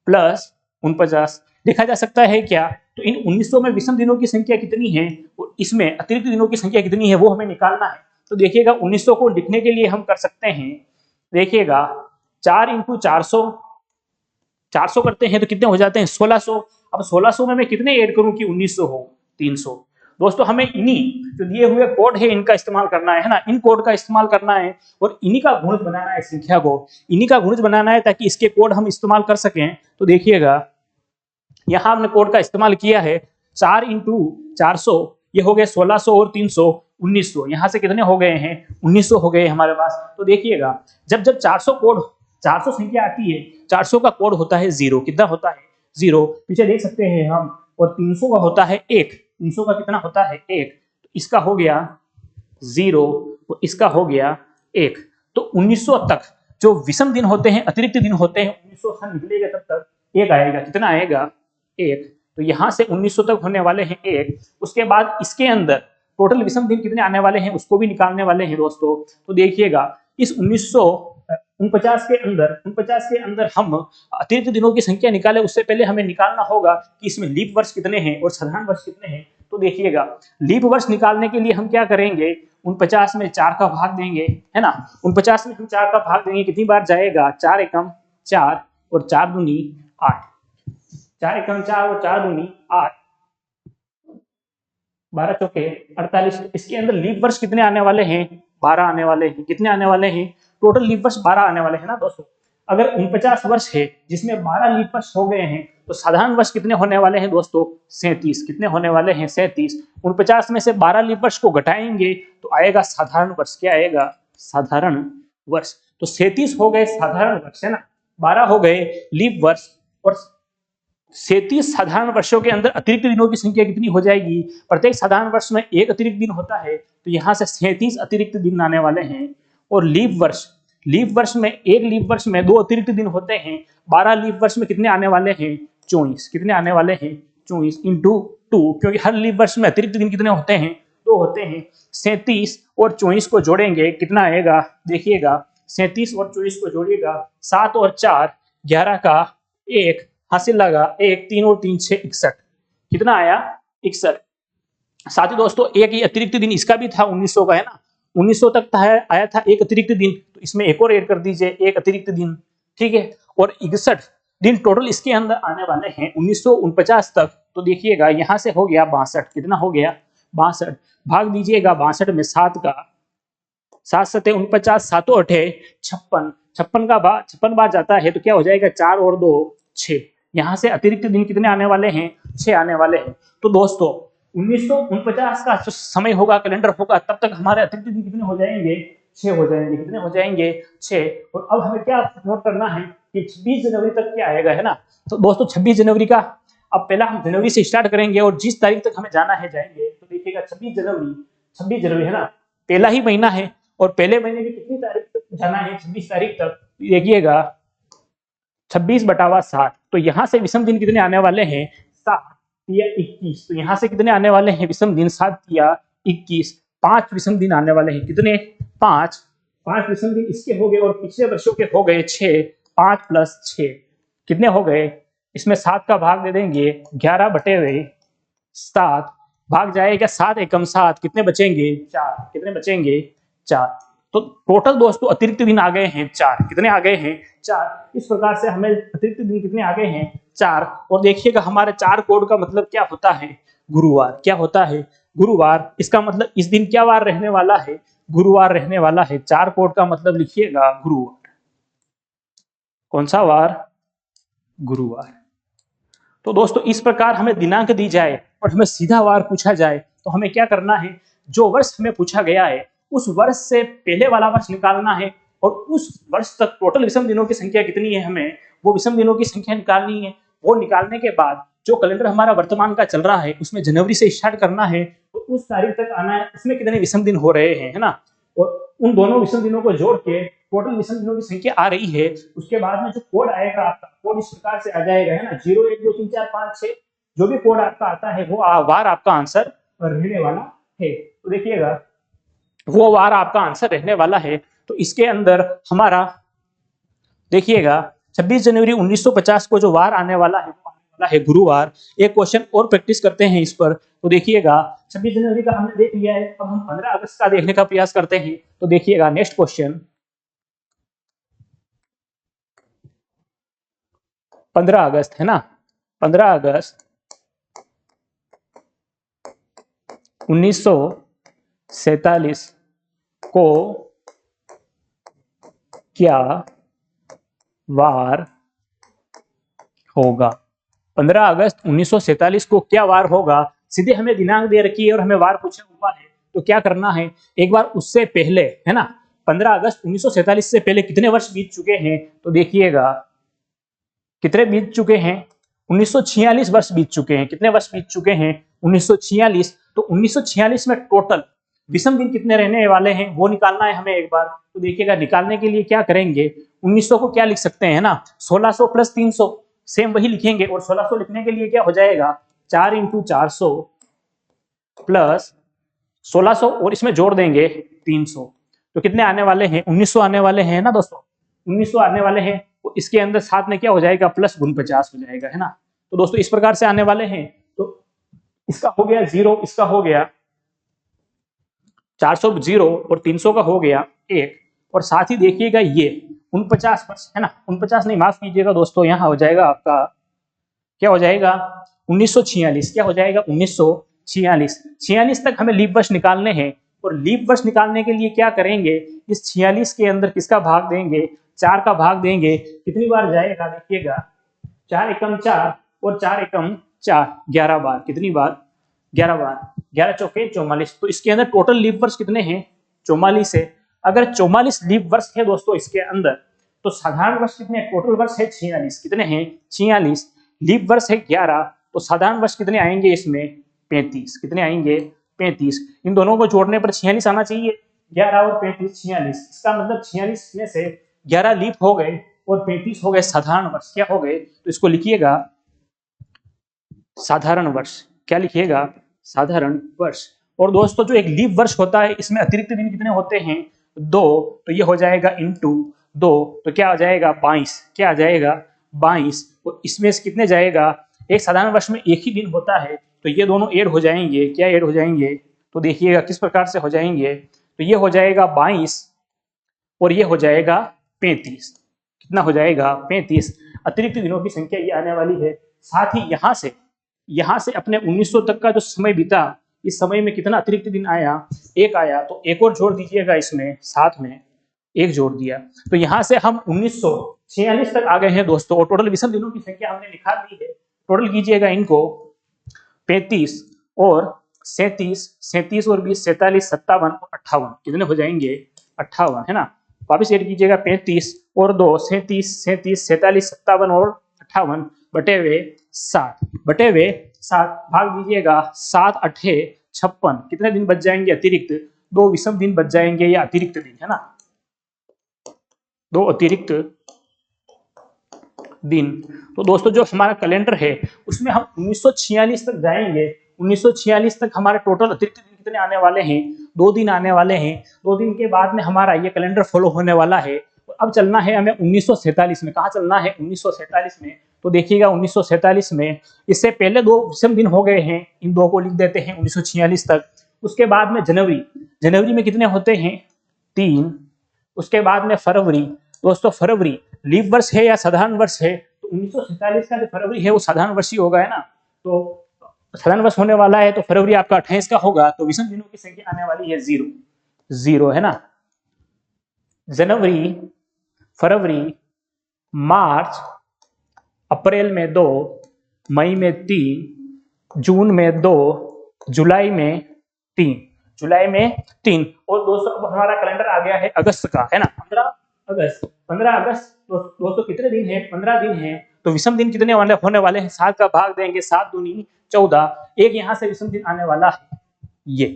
प्लस 49 लिखा जा सकता है क्या? तो इन 1900 में विषम दिनों की संख्या कितनी है और इसमें अतिरिक्त दिनों की संख्या कितनी है वो हमें निकालना है। तो देखिएगा 1900 को लिखने के लिए हम कर सकते हैं, देखिएगा 4 इंटू 400, 400 करते हैं तो कितने हो जाते हैं? 1600। अब 1600 में मैं कितने ऐड करूं कि 1900 हो? 300। दोस्तों हमें इन्हीं जो दिए हुए कोड है इनका इस्तेमाल करना है ना। इन कोड का इस्तेमाल करना है और इन्हीं का गुणज बनाना है, संख्या को इन्हीं का गुणज बनाना है ताकि इसके कोड हम इस्तेमाल कर सकें। तो देखिएगा यहां हमने कोड का इस्तेमाल किया है 4 इंटू 400, ये हो गए 1600 और 300 1900। यहां से कितने हो गए हैं? 1900 हो गए हमारे पास। तो देखिएगा जब जब 400 संख्या आती है, 400 का कोड होता है 0। कितना होता है? 0। पीछे देख सकते हैं हम। और 300 का होता है 1। 300 का कितना होता है? 1। तो इसका हो गया 0, तो इसका हो गया 1। तो 1900 तक जो विषम दिन होते हैं, अतिरिक्त दिन होते हैं, 1900 निकलेगा तब तक 1 आएगा। कितना आएगा? 1। तो यहां से 1900 तक होने वाले हैं 1। उसके बाद इसके अंदर टोटल विषम दिन कितने आने वाले हैं उसको भी निकालने वाले हैं दोस्तों। तो देखिएगा इस 1949 के अंदर हम अतिरिक्त दिनों की संख्या निकाले, उससे पहले हमें निकालना होगा कि इसमें लीप वर्ष कितने हैं और साधारण वर्ष कितने हैं। तो देखिएगा लीप वर्ष निकालने के लिए हम क्या करेंगे, 49 में 4 का भाग देंगे, है ना। 49 में हम 4 का भाग देंगे, कितनी बार जाएगा? 4 एकम 4 और 4 दूनी 8। 4 एकम 4 और 4 दूनी 8, 12 चौके 48। इसके अंदर लीप वर्ष कितने आने वाले हैं? 12 आने वाले हैं। कितने आने वाले हैं? टोटल लीप वर्ष 12 आने वाले हैं ना दोस्तों। अगर 49 वर्ष है जिसमें 12 लीप वर्ष हो गए हैं, तो साधारण वर्ष कितने होने वाले हैं दोस्तों? 37। कितने होने वाले हैं? 37। 49 में से 12 लीप वर्ष को घटाएंगे तो आएगा साधारण वर्ष। क्या आएगा? साधारण वर्ष। तो 37 हो गए साधारण वर्ष, है ना, 12 हो गए लीप वर्ष, और 37 साधारण वर्षों के अंदर अतिरिक्त दिनों की संख्या कितनी हो जाएगी? प्रत्येक साधारण वर्ष में एक अतिरिक्त दिन होता है, तो यहाँ से 37 अतिरिक्त दिन आने वाले हैं। और लीप वर्ष में एक लीप वर्ष में 2 अतिरिक्त दिन होते हैं। 12 लीप वर्ष में कितने आने वाले हैं? 24। कितने आने वाले हैं? 24 इंटू 2, क्योंकि हर लीप वर्ष में अतिरिक्त दिन कितने होते हैं? 2 होते हैं। 37 और 24 को जोड़ेंगे, कितना आएगा? देखिएगा 37 और 24 को जोड़िएगा, 7 और 4 11 का 1 हासिल लगा, 1 3 और 3 6 61। कितना आया? 61। साथ ही दोस्तों एक ही अतिरिक्त दिन इसका भी था 1900 का, है ना। 1900 तक था, आया था एक अतिरिक्त दिन, तो इसमें एक और ऐड कर दीजिए, एक अतिरिक्त दिन, ठीक है। और 61 दिन टोटल इसके अंदर आने वाले हैं 1949 तक। तो देखिएगा यहां से हो गया 62। कितना हो गया? 62। भाग दीजिएगा 62 में 7 का, 7 7 49, 7 8 56। 56 का 56 बार जाता है तो क्या हो जाएगा? 4 और 2 6। यहाँ से अतिरिक्त दिन कितने आने वाले हैं? 6 आने वाले हैं। तो दोस्तों 1949 का जो समय होगा, कैलेंडर होगा, तब तक हमारे अतिरिक्त दिन कितने हो जाएंगे? 6 हो जाएंगे। कितने हो जाएंगे? 6। और अब हमें क्या नोट करना है कि 26 जनवरी तक क्या आएगा, है ना। तो दोस्तों 26 जनवरी का, अब पहला हम जनवरी से स्टार्ट करेंगे और जिस तारीख तक हमें जाना है जाएंगे। तो देखिएगा 26 जनवरी, है ना, पहला ही महीना है, और पहले महीने की कितनी तारीख तक जाना है? 26 तारीख तक। देखिएगा 26/7। तो यहाँ से विषम दिन कितने आने वाले हैं? 7 या 21। तो यहाँ से कितने आने वाले हैं विषम दिन? 7 या 21। 5 विषम दिन आने वाले हैं। कितने? 5 विषम दिन इसके हो गए, और पिछले वर्षों के हो गए 6। 5 + 6 कितने हो गए? इसमें 7 का भाग दे देंगे, 11/7 भाग जाएगा 7 एकम 7। कितने बचेंगे? 4। कितने बचेंगे? 4। तो टोटल दोस्तों अतिरिक्त दिन आ गए हैं 4। कितने आ गए हैं? 4। इस प्रकार से हमें अतिरिक्त दिन कितने आ गए हैं? 4। और देखिएगा हमारे 4 कोड का मतलब क्या होता है? गुरुवार। क्या होता है? गुरुवार। इसका मतलब इस दिन क्या वार रहने वाला है? गुरुवार रहने वाला है। 4 कोड का मतलब लिखिएगा गुरुवार। कौन सा वार? गुरुवार। तो दोस्तों इस प्रकार हमें दिनांक दी जाए और हमें सीधा वार पूछा जाए, तो हमें क्या करना है? जो वर्ष हमें पूछा गया है उस वर्ष से पहले वाला वर्ष निकालना है, और उस वर्ष तक टोटल विषम दिनों की संख्या कितनी है, हमें वो विषम दिनों की संख्या निकालनी है। वो निकालने के बाद जो कैलेंडर हमारा वर्तमान का चल रहा है उसमें जनवरी से स्टार्ट करना है, तो उस तारीख तक आना है, उसमें कितने विषम दिन हो रहे हैं, है ना। और उन दोनों विषम दिनों को जोड़ के टोटल विषम दिनों की संख्या आ रही है। उसके बाद में जो कोड आएगा आपका, कोड इस प्रकार से आ जाएगा, है ना, 0 1 2 3 4 5 6। जो भी कोड आपका आता है वो वार आपका आंसर रहने वाला है। तो देखिएगा वो वार आपका आंसर रहने वाला है। तो इसके अंदर हमारा देखिएगा 26 जनवरी 1950 को जो वार आने वाला है वो आने वाला है गुरुवार। एक क्वेश्चन और प्रैक्टिस करते हैं इस पर। तो देखिएगा 26 जनवरी का हमने देख लिया है, अब हम 15 अगस्त का देखने का प्रयास करते हैं। तो देखिएगा नेक्स्ट क्वेश्चन 15 अगस्त, है ना। 15 अगस्त 1947 को क्या वार होगा? 15 अगस्त 1947 को क्या वार होगा? सीधे हमें दिनांक दे रखी है और हमें वार पूछा हुआ है, तो क्या करना है, एक बार उससे पहले, है ना, 15 अगस्त 1947 से पहले कितने वर्ष बीत चुके हैं? तो देखिएगा कितने बीत चुके हैं? 1946 वर्ष बीत चुके हैं। कितने वर्ष बीत चुके हैं? 1946। तो 1946 में टोटल विषम दिन कितने रहने वाले हैं वो निकालना है हमें एक बार। तो देखिएगा निकालने के लिए क्या करेंगे, 1900 को क्या लिख सकते हैं ना, 1600 प्लस 300, सेम वही लिखेंगे। और 1600 लिखने के लिए क्या हो जाएगा, 4 × 400 प्लस 1600 और इसमें जोड़ देंगे 300, तो कितने आने वाले हैं, 1900 आने वाले हैं ना दोस्तों, 1900 आने वाले हैं। तो इसके अंदर साथ में क्या हो जाएगा, प्लस 49 हो जाएगा, है ना। तो दोस्तों इस प्रकार से आने वाले हैं। तो इसका हो गया 0, इसका हो गया 400 0 और 300 का हो गया 1। और साथ ही देखिएगा ये 49 वर्ष है ना, 49 नहीं माफ कीजिएगा दोस्तों, यहाँ हो जाएगा आपका क्या हो जाएगा 1946, क्या हो जाएगा 1946। 46 तक हमें लीप वर्ष निकालने हैं। और लीप वर्ष निकालने के लिए क्या करेंगे, इस 46 के अंदर किसका भाग देंगे, 4 का भाग देंगे। कितनी बार जाएगा देखिएगा, 4 एकम 4 और 4 एकम 4, 11 बार। कितनी बार, 11 बार, 11 चौके 44। तो इसके अंदर टोटल लीप वर्ष कितने हैं, 44 है। अगर 44 लीप वर्ष है दोस्तों इसके अंदर, तो साधारण वर्ष कितने, टोटल वर्ष है 46, कितने हैं 46, लीप वर्ष है 11, तो साधारण वर्ष कितने आएंगे इसमें 35, कितने आएंगे 35। इन दोनों को जोड़ने पर 46 आना चाहिए, 11 और 35 46। इसका मतलब 46 में से 11 लीप हो गए और 35 हो गए साधारण वर्ष, क्या हो गए। तो इसको लिखिएगा साधारण वर्ष, क्या लिखिएगा साधारण वर्ष। और दोस्तों जो एक लीप वर्ष होता है इसमें अतिरिक्त दिन कितने होते हैं, 2, तो ये हो जाएगा इंटू 2, तो क्या आ जाएगा 22, क्या आ जाएगा 22। तो इसमें से कितने जाएगा, एक साधारण वर्ष में एक ही दिन होता है, तो ये दोनों ऐड हो जाएंगे, क्या ऐड हो जाएंगे, तो देखिएगा किस प्रकार से हो जाएंगे। तो ये हो जाएगा 22 और ये हो जाएगा 35, कितना हो जाएगा 35। अतिरिक्त दिनों की संख्या ये आने वाली है। साथ ही यहाँ से अपने 1900 तक का जो समय बीता, इस समय में कितना अतिरिक्त दिन आया, एक आया, तो एक और जोड़ दीजिएगा इसमें, साथ में एक जोड़ दिया। तो यहाँ से हम 1946 तक आ गए हैं दोस्तों। और टोटल विषम दिनों की संख्या हमने निकाल दी है। टोटल कीजिएगा इनको, 35 और 37 और 20 47 57 और 58, कितने हो जाएंगे 58, है ना। वापिस ऐड कीजिएगा 35 और 2 37 47 57 और 58 बटे हुए 7 भाग दीजिएगा 7 8 56, कितने दिन बच जाएंगे अतिरिक्त, 2 विषम दिन बच जाएंगे, या अतिरिक्त दिन, है ना, 2 अतिरिक्त दिन। तो दोस्तों जो हमारा कैलेंडर है उसमें हम 1946 तक जाएंगे। 1946 तक हमारे टोटल अतिरिक्त दिन कितने आने वाले हैं, 2 दिन आने वाले हैं। 2 दिन के बाद में हमारा ये कैलेंडर फॉलो होने वाला है। अब चलना है हमें 1947 में। कहाँ चलना है, 1947 में। तो देखिएगा 1947 में, इससे पहले 2 विषम दिन हो गए हैं, इन 2 को लिख देते हैं 1946 तक। उसके बाद में जनवरी में कितने होते हैं 3। उसके बाद में फरवरी, दोस्तों फरवरी लीप वर्ष है या साधारण वर्ष है, तो 1947 का जो फरवरी है वो साधारण वर्ष ही होगा, है ना। तो साधारण वर्ष होने वाला है, तो फरवरी आपका 28 का होगा। तो विषम दिनों की संख्या आने वाली है 0, है ना। जनवरी, फरवरी, मार्च, अप्रैल में 2, मई में 3, जून में 2, जुलाई में 3, और दोस्तों अब हमारा कैलेंडर आ गया है अगस्त का, है ना, 15 अगस्त। दोस्तों कितने दिन है, 15 दिन है। तो विषम दिन कितने होने वाले हैं, 7 का भाग देंगे, 7 दूनी 14, एक यहाँ से विषम दिन आने वाला है ये।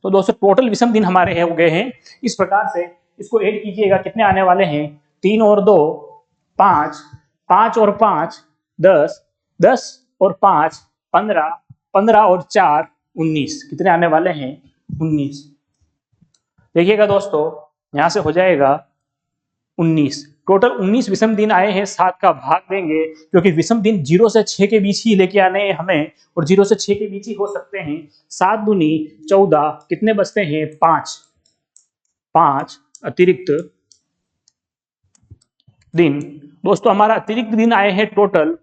तो दोस्तों टोटल विषम दिन हमारे हो गए हैं इस प्रकार से। इसको ऐड कीजिएगा, कितने आने वाले हैं, 3 और 2 5, 5 और 5 10, 10 और 5 15, 15 और 4 19, कितने आने वाले हैं 19। देखिएगा दोस्तों यहां से हो जाएगा 19, टोटल 19 विषम दिन आए हैं। 7 का भाग देंगे, क्योंकि विषम दिन 0 से 6 के बीच ही लेके आने हैं हमें, और 0 से 6 के बीच ही हो सकते हैं। 7 दूनी 14, कितने बचते हैं 5 अतिरिक्त दिन। दोस्तों हमारा अतिरिक्त दिन आए हैं टोटल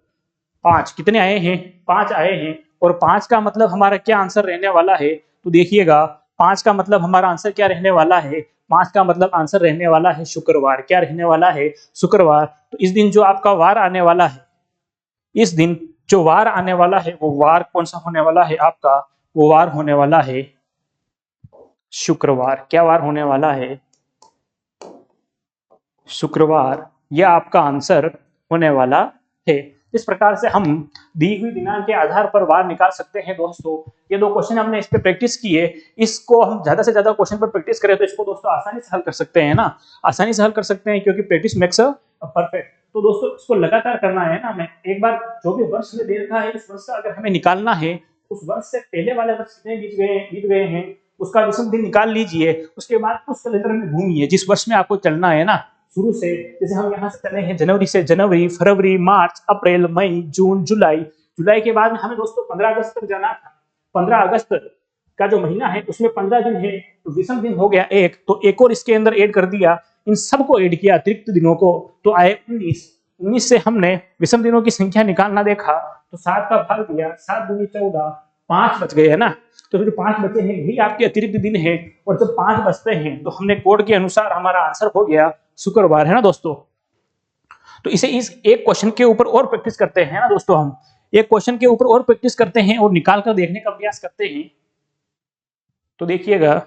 5, कितने आए हैं 5 आए हैं। और 5 का मतलब हमारा क्या आंसर रहने वाला है, तो देखिएगा 5 का मतलब हमारा आंसर क्या रहने वाला है, 5 का मतलब आंसर रहने वाला है शुक्रवार। क्या रहने वाला है, शुक्रवार। तो इस दिन जो आपका वार आने वाला है, इस दिन जो वार आने वाला है, वो वार कौन सा होने वाला है आपका, वो वार होने वाला है शुक्रवार। क्या वार होने वाला है, शुक्रवार। यह आपका आंसर होने वाला है। इस प्रकार से हम दी हुई दिनांक के आधार पर वार निकाल सकते हैं दोस्तों। ये दो क्वेश्चन हमने इस पे प्रैक्टिस किए, इसको हम ज्यादा से ज्यादा क्वेश्चन पर प्रैक्टिस करें तो इसको दोस्तों आसानी से हल कर सकते हैं ना, आसानी से हल कर सकते हैं, क्योंकि प्रैक्टिस मेक्स अ परफेक्ट। तो दोस्तों इसको लगातार करना है ना, हमें एक बार जो भी वर्ष में दे रखा है उस वर्ष का अगर हमें निकालना है, उस वर्ष से पहले वाले वर्ष कितने बीत गए हैं उसका विषम दिन निकाल लीजिए। उसके बाद उस कैलेंडर में घूमिए जिस वर्ष में आपको चलना है ना, शुरू से। जैसे हम यहाँ से चले हैं जनवरी से, जनवरी, फरवरी, मार्च, अप्रैल, मई, जून, जुलाई। जुलाई के बाद हमें दोस्तों 15 अगस्त तक जाना था। 15 अगस्त का जो महीना है उसमें 15 दिन है, तो विषम दिन हो गया एक, तो एक और इसके अंदर ऐड कर दिया, इन सबको ऐड किया अतिरिक्त दिनों को, तो आए 19। 19 से हमने विषम दिनों की संख्या निकालना देखा, तो 7 का भाग दिया, 7 दूनी 14, 5 बच गए है ना। तो जो 5 बचे हैं यही आपके अतिरिक्त दिन है, और जब 5 बचते हैं तो हमने कोड के अनुसार हमारा आंसर हो गया शुक्रवार, है ना दोस्तों। तो इसे इस एक क्वेश्चन के ऊपर और प्रैक्टिस करते हैं ना दोस्तों, हम एक क्वेश्चन के ऊपर और प्रैक्टिस करते हैं और निकाल कर देखने का प्रयास करते हैं। तो देखिएगा,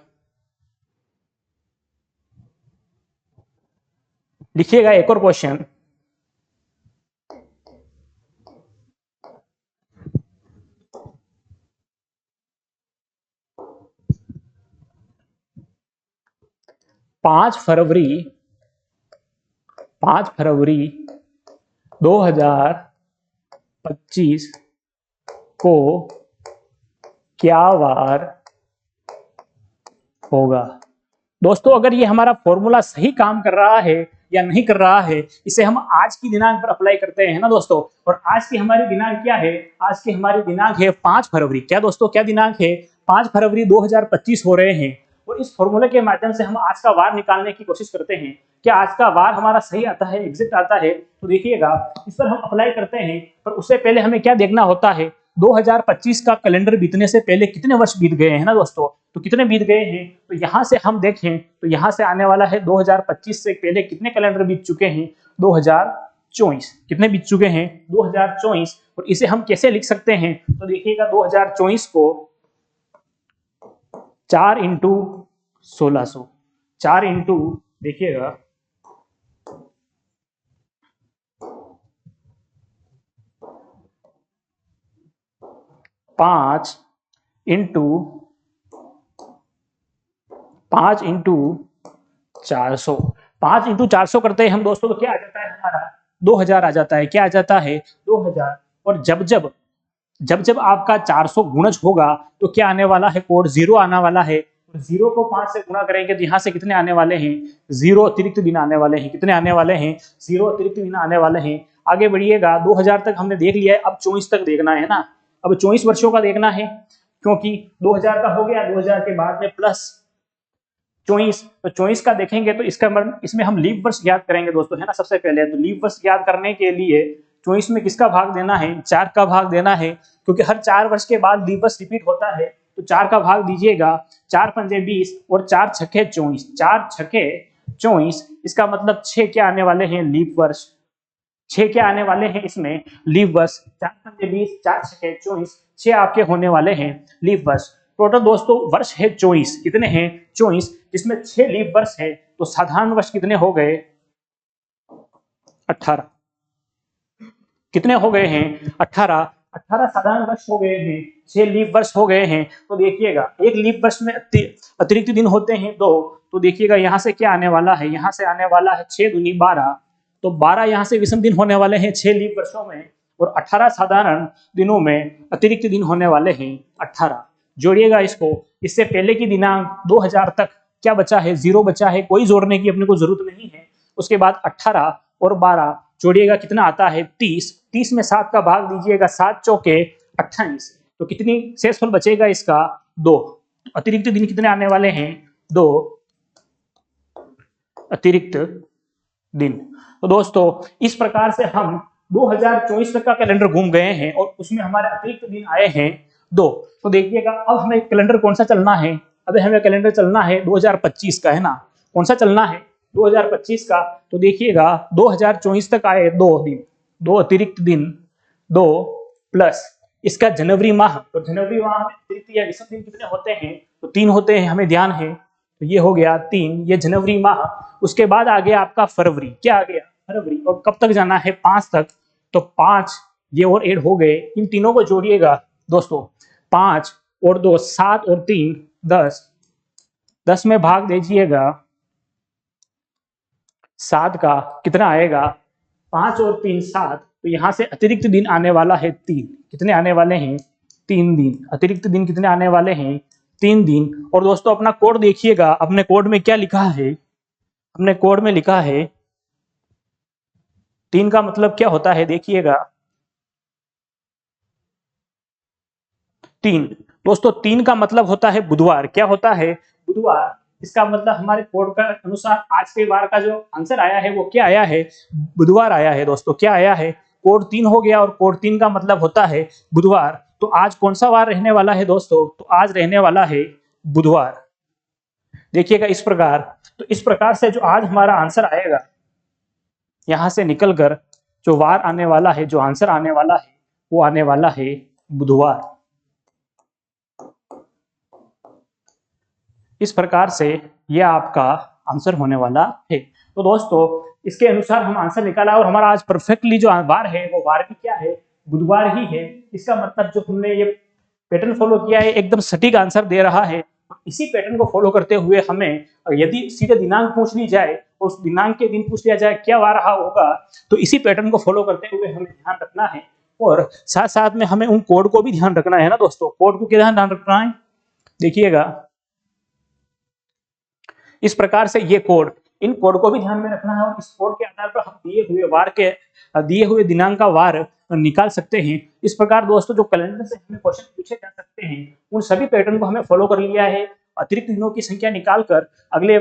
लिखिएगा एक और क्वेश्चन। पांच फरवरी 2025 को क्या वार होगा। दोस्तों अगर ये हमारा फॉर्मूला सही काम कर रहा है या नहीं कर रहा है, इसे हम आज की दिनांक पर अप्लाई करते हैं ना दोस्तों। और आज की हमारी दिनांक क्या है, आज की हमारी दिनांक है 5 फरवरी। क्या दोस्तों, क्या दिनांक है, 5 फरवरी 2025 हो रहे हैं। और इस फॉर्मूले के माध्यम से हम आज का वार निकालने की कोशिश करते हैं। क्या आज का वार हमारा सही आता है, एग्जैक्ट आता है? तो देखिएगा, इस पर हम अप्लाई करते हैं, पर उससे पहले हमें क्या देखना होता है, 2025 का कैलेंडर बीतने से पहले कितने वर्ष बीत गए हैं ना दोस्तों। तो कितने बीत गए हैं, तो यहाँ से हम देखें तो यहाँ से आने वाला है 2025 से पहले कितने कैलेंडर बीत चुके हैं, 2024। कितने बीत चुके हैं, 2024। और इसे हम कैसे लिख सकते हैं, तो देखिएगा 2024 को 4 इंटू 1600, 4 इंटू देखिएगा 5 इंटू 400, 5 इंटू 400 करते हैं हम दोस्तों, तो क्या आ जाता है हमारा 2000 आ जाता है। क्या आ जाता है, 2000। और जब जब आपका 400 गुणज होगा तो क्या आने वाला है, कोड 0 आने वाला है। तो 0 को 5 से गुणा करेंगे तो यहाँ से कितने आने वाले हैं, 0 अतिरिक्त दिन आने वाले हैं। कितने आने वाले हैं, 0 अतिरिक्त दिन आने वाले हैं। आगे बढ़िएगा, 2000 तक हमने देख लिया है, अब 24 तक देखना है ना। अब 24 वर्षों का देखना है, क्योंकि 2000 का हो गया, 2000 के बाद में प्लस 24, तो 24 का देखेंगे तो इसमें हम लीप वर्ष ज्ञात करेंगे दोस्तों, है ना। सबसे पहले तो लीप वर्ष ज्ञात करने के लिए 24 में किसका भाग देना है, 4 का भाग देना है, क्योंकि हर 4 वर्ष के बाद लीप वर्ष रिपीट होता है। तो 4 का भाग दीजिएगा, 4 पंजे 20 और 4 छक्के 24, 4 छक्के 24। इसका मतलब 6 क्या आने वाले हैं, लीप वर्ष। 6 क्या आने वाले हैं इसमें, लीप वर्ष। 4 पंजे 20, 4 छक्के 24, 6 आपके होने वाले हैं लीप वर्ष। टोटल दोस्तों वर्ष है 24। कितने हैं, 24, जिसमें 6 लीप वर्ष है। तो साधारण वर्ष कितने हो गए, 18। कितने हो गए हैं, 18 साधारण वर्ष हो गए हैं, 6 लीप वर्ष हो गए हैं। तो देखिएगा एक लीप वर्ष में अतिरिक्त दिन होते हैं 2। तो देखिएगा यहाँ से क्या आने वाला है, यहाँ से आने वाला है 6 दूनी 12, तो 12 यहाँ से विषम दिन होने वाले हैं 6 लीप वर्षों में, और 18 साधारण दिनों में अतिरिक्त दिन होने वाले हैं 18। जोड़िएगा इसको, इससे पहले की दिनांक 2000 तक क्या बचा है, 0 बचा है, कोई जोड़ने की अपने को जरूरत नहीं है। उसके बाद 18 और 12 जोड़िएगा, कितना आता है 30। 30 में 7 का भाग दीजिएगा, 7 चौके 28। तो कितनी शेषफल बचेगा इसका, 2। अतिरिक्त दिन कितने आने वाले हैं, 2 अतिरिक्त दिन। तो दोस्तों इस प्रकार से हम 2024 तक का कैलेंडर घूम गए हैं और उसमें हमारे अतिरिक्त दिन आए हैं 2। तो देखिएगा अब हमें कैलेंडर कौन सा चलना है, अब हमें कैलेंडर चलना है 2025 का, है ना। कौन सा चलना है, 2025 का। तो देखिएगा 2024 तक आए 2 दिन, 2 अतिरिक्त दिन, 2 प्लस इसका जनवरी माह। तो जनवरी माह में अतिरिक्त या विषम दिन कितने होते हैं, तो 3 होते हैं, हमें ध्यान है। तो ये हो गया 3, ये जनवरी माह। उसके बाद आ गया आपका फरवरी, क्या आ गया, फरवरी। और कब तक जाना है, 5 तक। तो 5 ये और ऐड हो गए, इन तीनों को जोड़िएगा दोस्तों, 5 और 2 7 और 3 10, 10 में भाग दीजिएगा 7 का, कितना आएगा 5 और 3 7, तो यहाँ से अतिरिक्त दिन आने वाला है 3, कितने आने वाले हैं 3 दिन, अतिरिक्त दिन कितने आने वाले हैं 3 दिन। और दोस्तों अपना कोड देखिएगा, अपने कोड में क्या लिखा है, अपने कोड में लिखा है 3 का मतलब क्या होता है देखिएगा, 3 दोस्तों 3 का मतलब होता है बुधवार, क्या होता है बुधवार। इसका मतलब हमारे कोड का अनुसार आज के बार का जो आंसर आया है वो क्या आया है, बुधवार आया है दोस्तों, क्या आया है, कोड 3 हो गया और कोड 3 का मतलब होता है बुधवार। तो आज कौन सा वार रहने वाला है दोस्तों, तो आज रहने वाला है बुधवार। देखिएगा इस प्रकार, तो इस प्रकार से जो आज हमारा आंसर आएगा, यहां से निकलकर जो वार आने वाला है, जो आंसर आने वाला है वो आने वाला है बुधवार। इस प्रकार से यह आपका आंसर होने वाला है। तो दोस्तों इसके अनुसार हम आंसर निकाला और हमारा आज परफेक्टली जो वार है वो वार भी क्या है, बुधवार ही है। इसका मतलब जो हमने ये पैटर्न फॉलो किया है एकदम सटीक आंसर दे रहा है। इसी पैटर्न को फॉलो करते हुए हमें यदि सीधे दिनांक पूछ ली जाए और उस दिनांक के दिन पूछ लिया जाए क्या वार रहा होगा, तो इसी पैटर्न को फॉलो करते हुए हमें ध्यान रखना है और साथ साथ में हमें उन कोड को भी ध्यान रखना है ना दोस्तों। कोड को क्या ध्यान रखना है, देखिएगा इस प्रकार से ये कोड, इन कोड को भी ध्यान में रखना है और इस कोड के आधार पर हम दिए हुए वार के दिए हुए दिनांक का वार निकाल सकते हैं। इस प्रकार दोस्तों जो कैलेंडर से हमें क्वेश्चन पूछे जा सकते हैं उन सभी पैटर्न को हमें फॉलो कर लिया है। अतिरिक्त दिनों की संख्या निकालकर अगले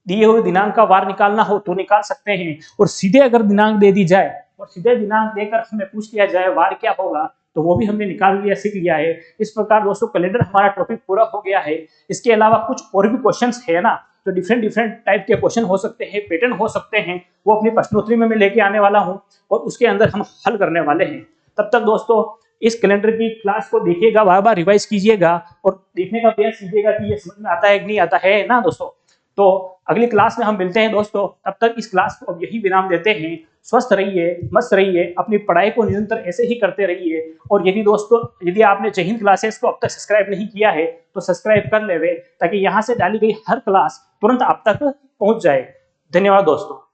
दिए हुए दिनांक का वार निकालना हो तो निकाल सकते हैं और सीधे अगर दिनांक दे दी जाए और सीधे दिनांक देकर हमें पूछ लिया जाए वार क्या होगा तो वो भी हमने निकाल लिया, सीख लिया है। इस प्रकार दोस्तों कैलेंडर हमारा टॉपिक पूरा हो गया है। इसके अलावा कुछ और भी क्वेश्चंस है ना, तो डिफरेंट टाइप के क्वेश्चन हो सकते हैं, पैटर्न हो सकते हैं, वो अपनी प्रश्नोत्तरी में मैं लेके आने वाला हूं और उसके अंदर हम हल करने वाले हैं। तब तक दोस्तों इस कैलेंडर की क्लास को देखिएगा, बार बार रिवाइज कीजिएगा और देखने का प्रयास कीजिएगा कि ये समझ में आता है कि नहीं आता है ना दोस्तों। तो अगली क्लास में हम मिलते हैं दोस्तों, तब तक इस क्लास को अब यही विराम देते हैं। स्वस्थ रहिए, मस्त रहिए, अपनी पढ़ाई को निरंतर ऐसे ही करते रहिए। और यदि दोस्तों यदि आपने जय हिंद क्लासेस को अब तक सब्सक्राइब नहीं किया है तो सब्सक्राइब कर लेवे ताकि यहाँ से डाली गई हर क्लास तुरंत आप तक पहुंच जाए। धन्यवाद दोस्तों।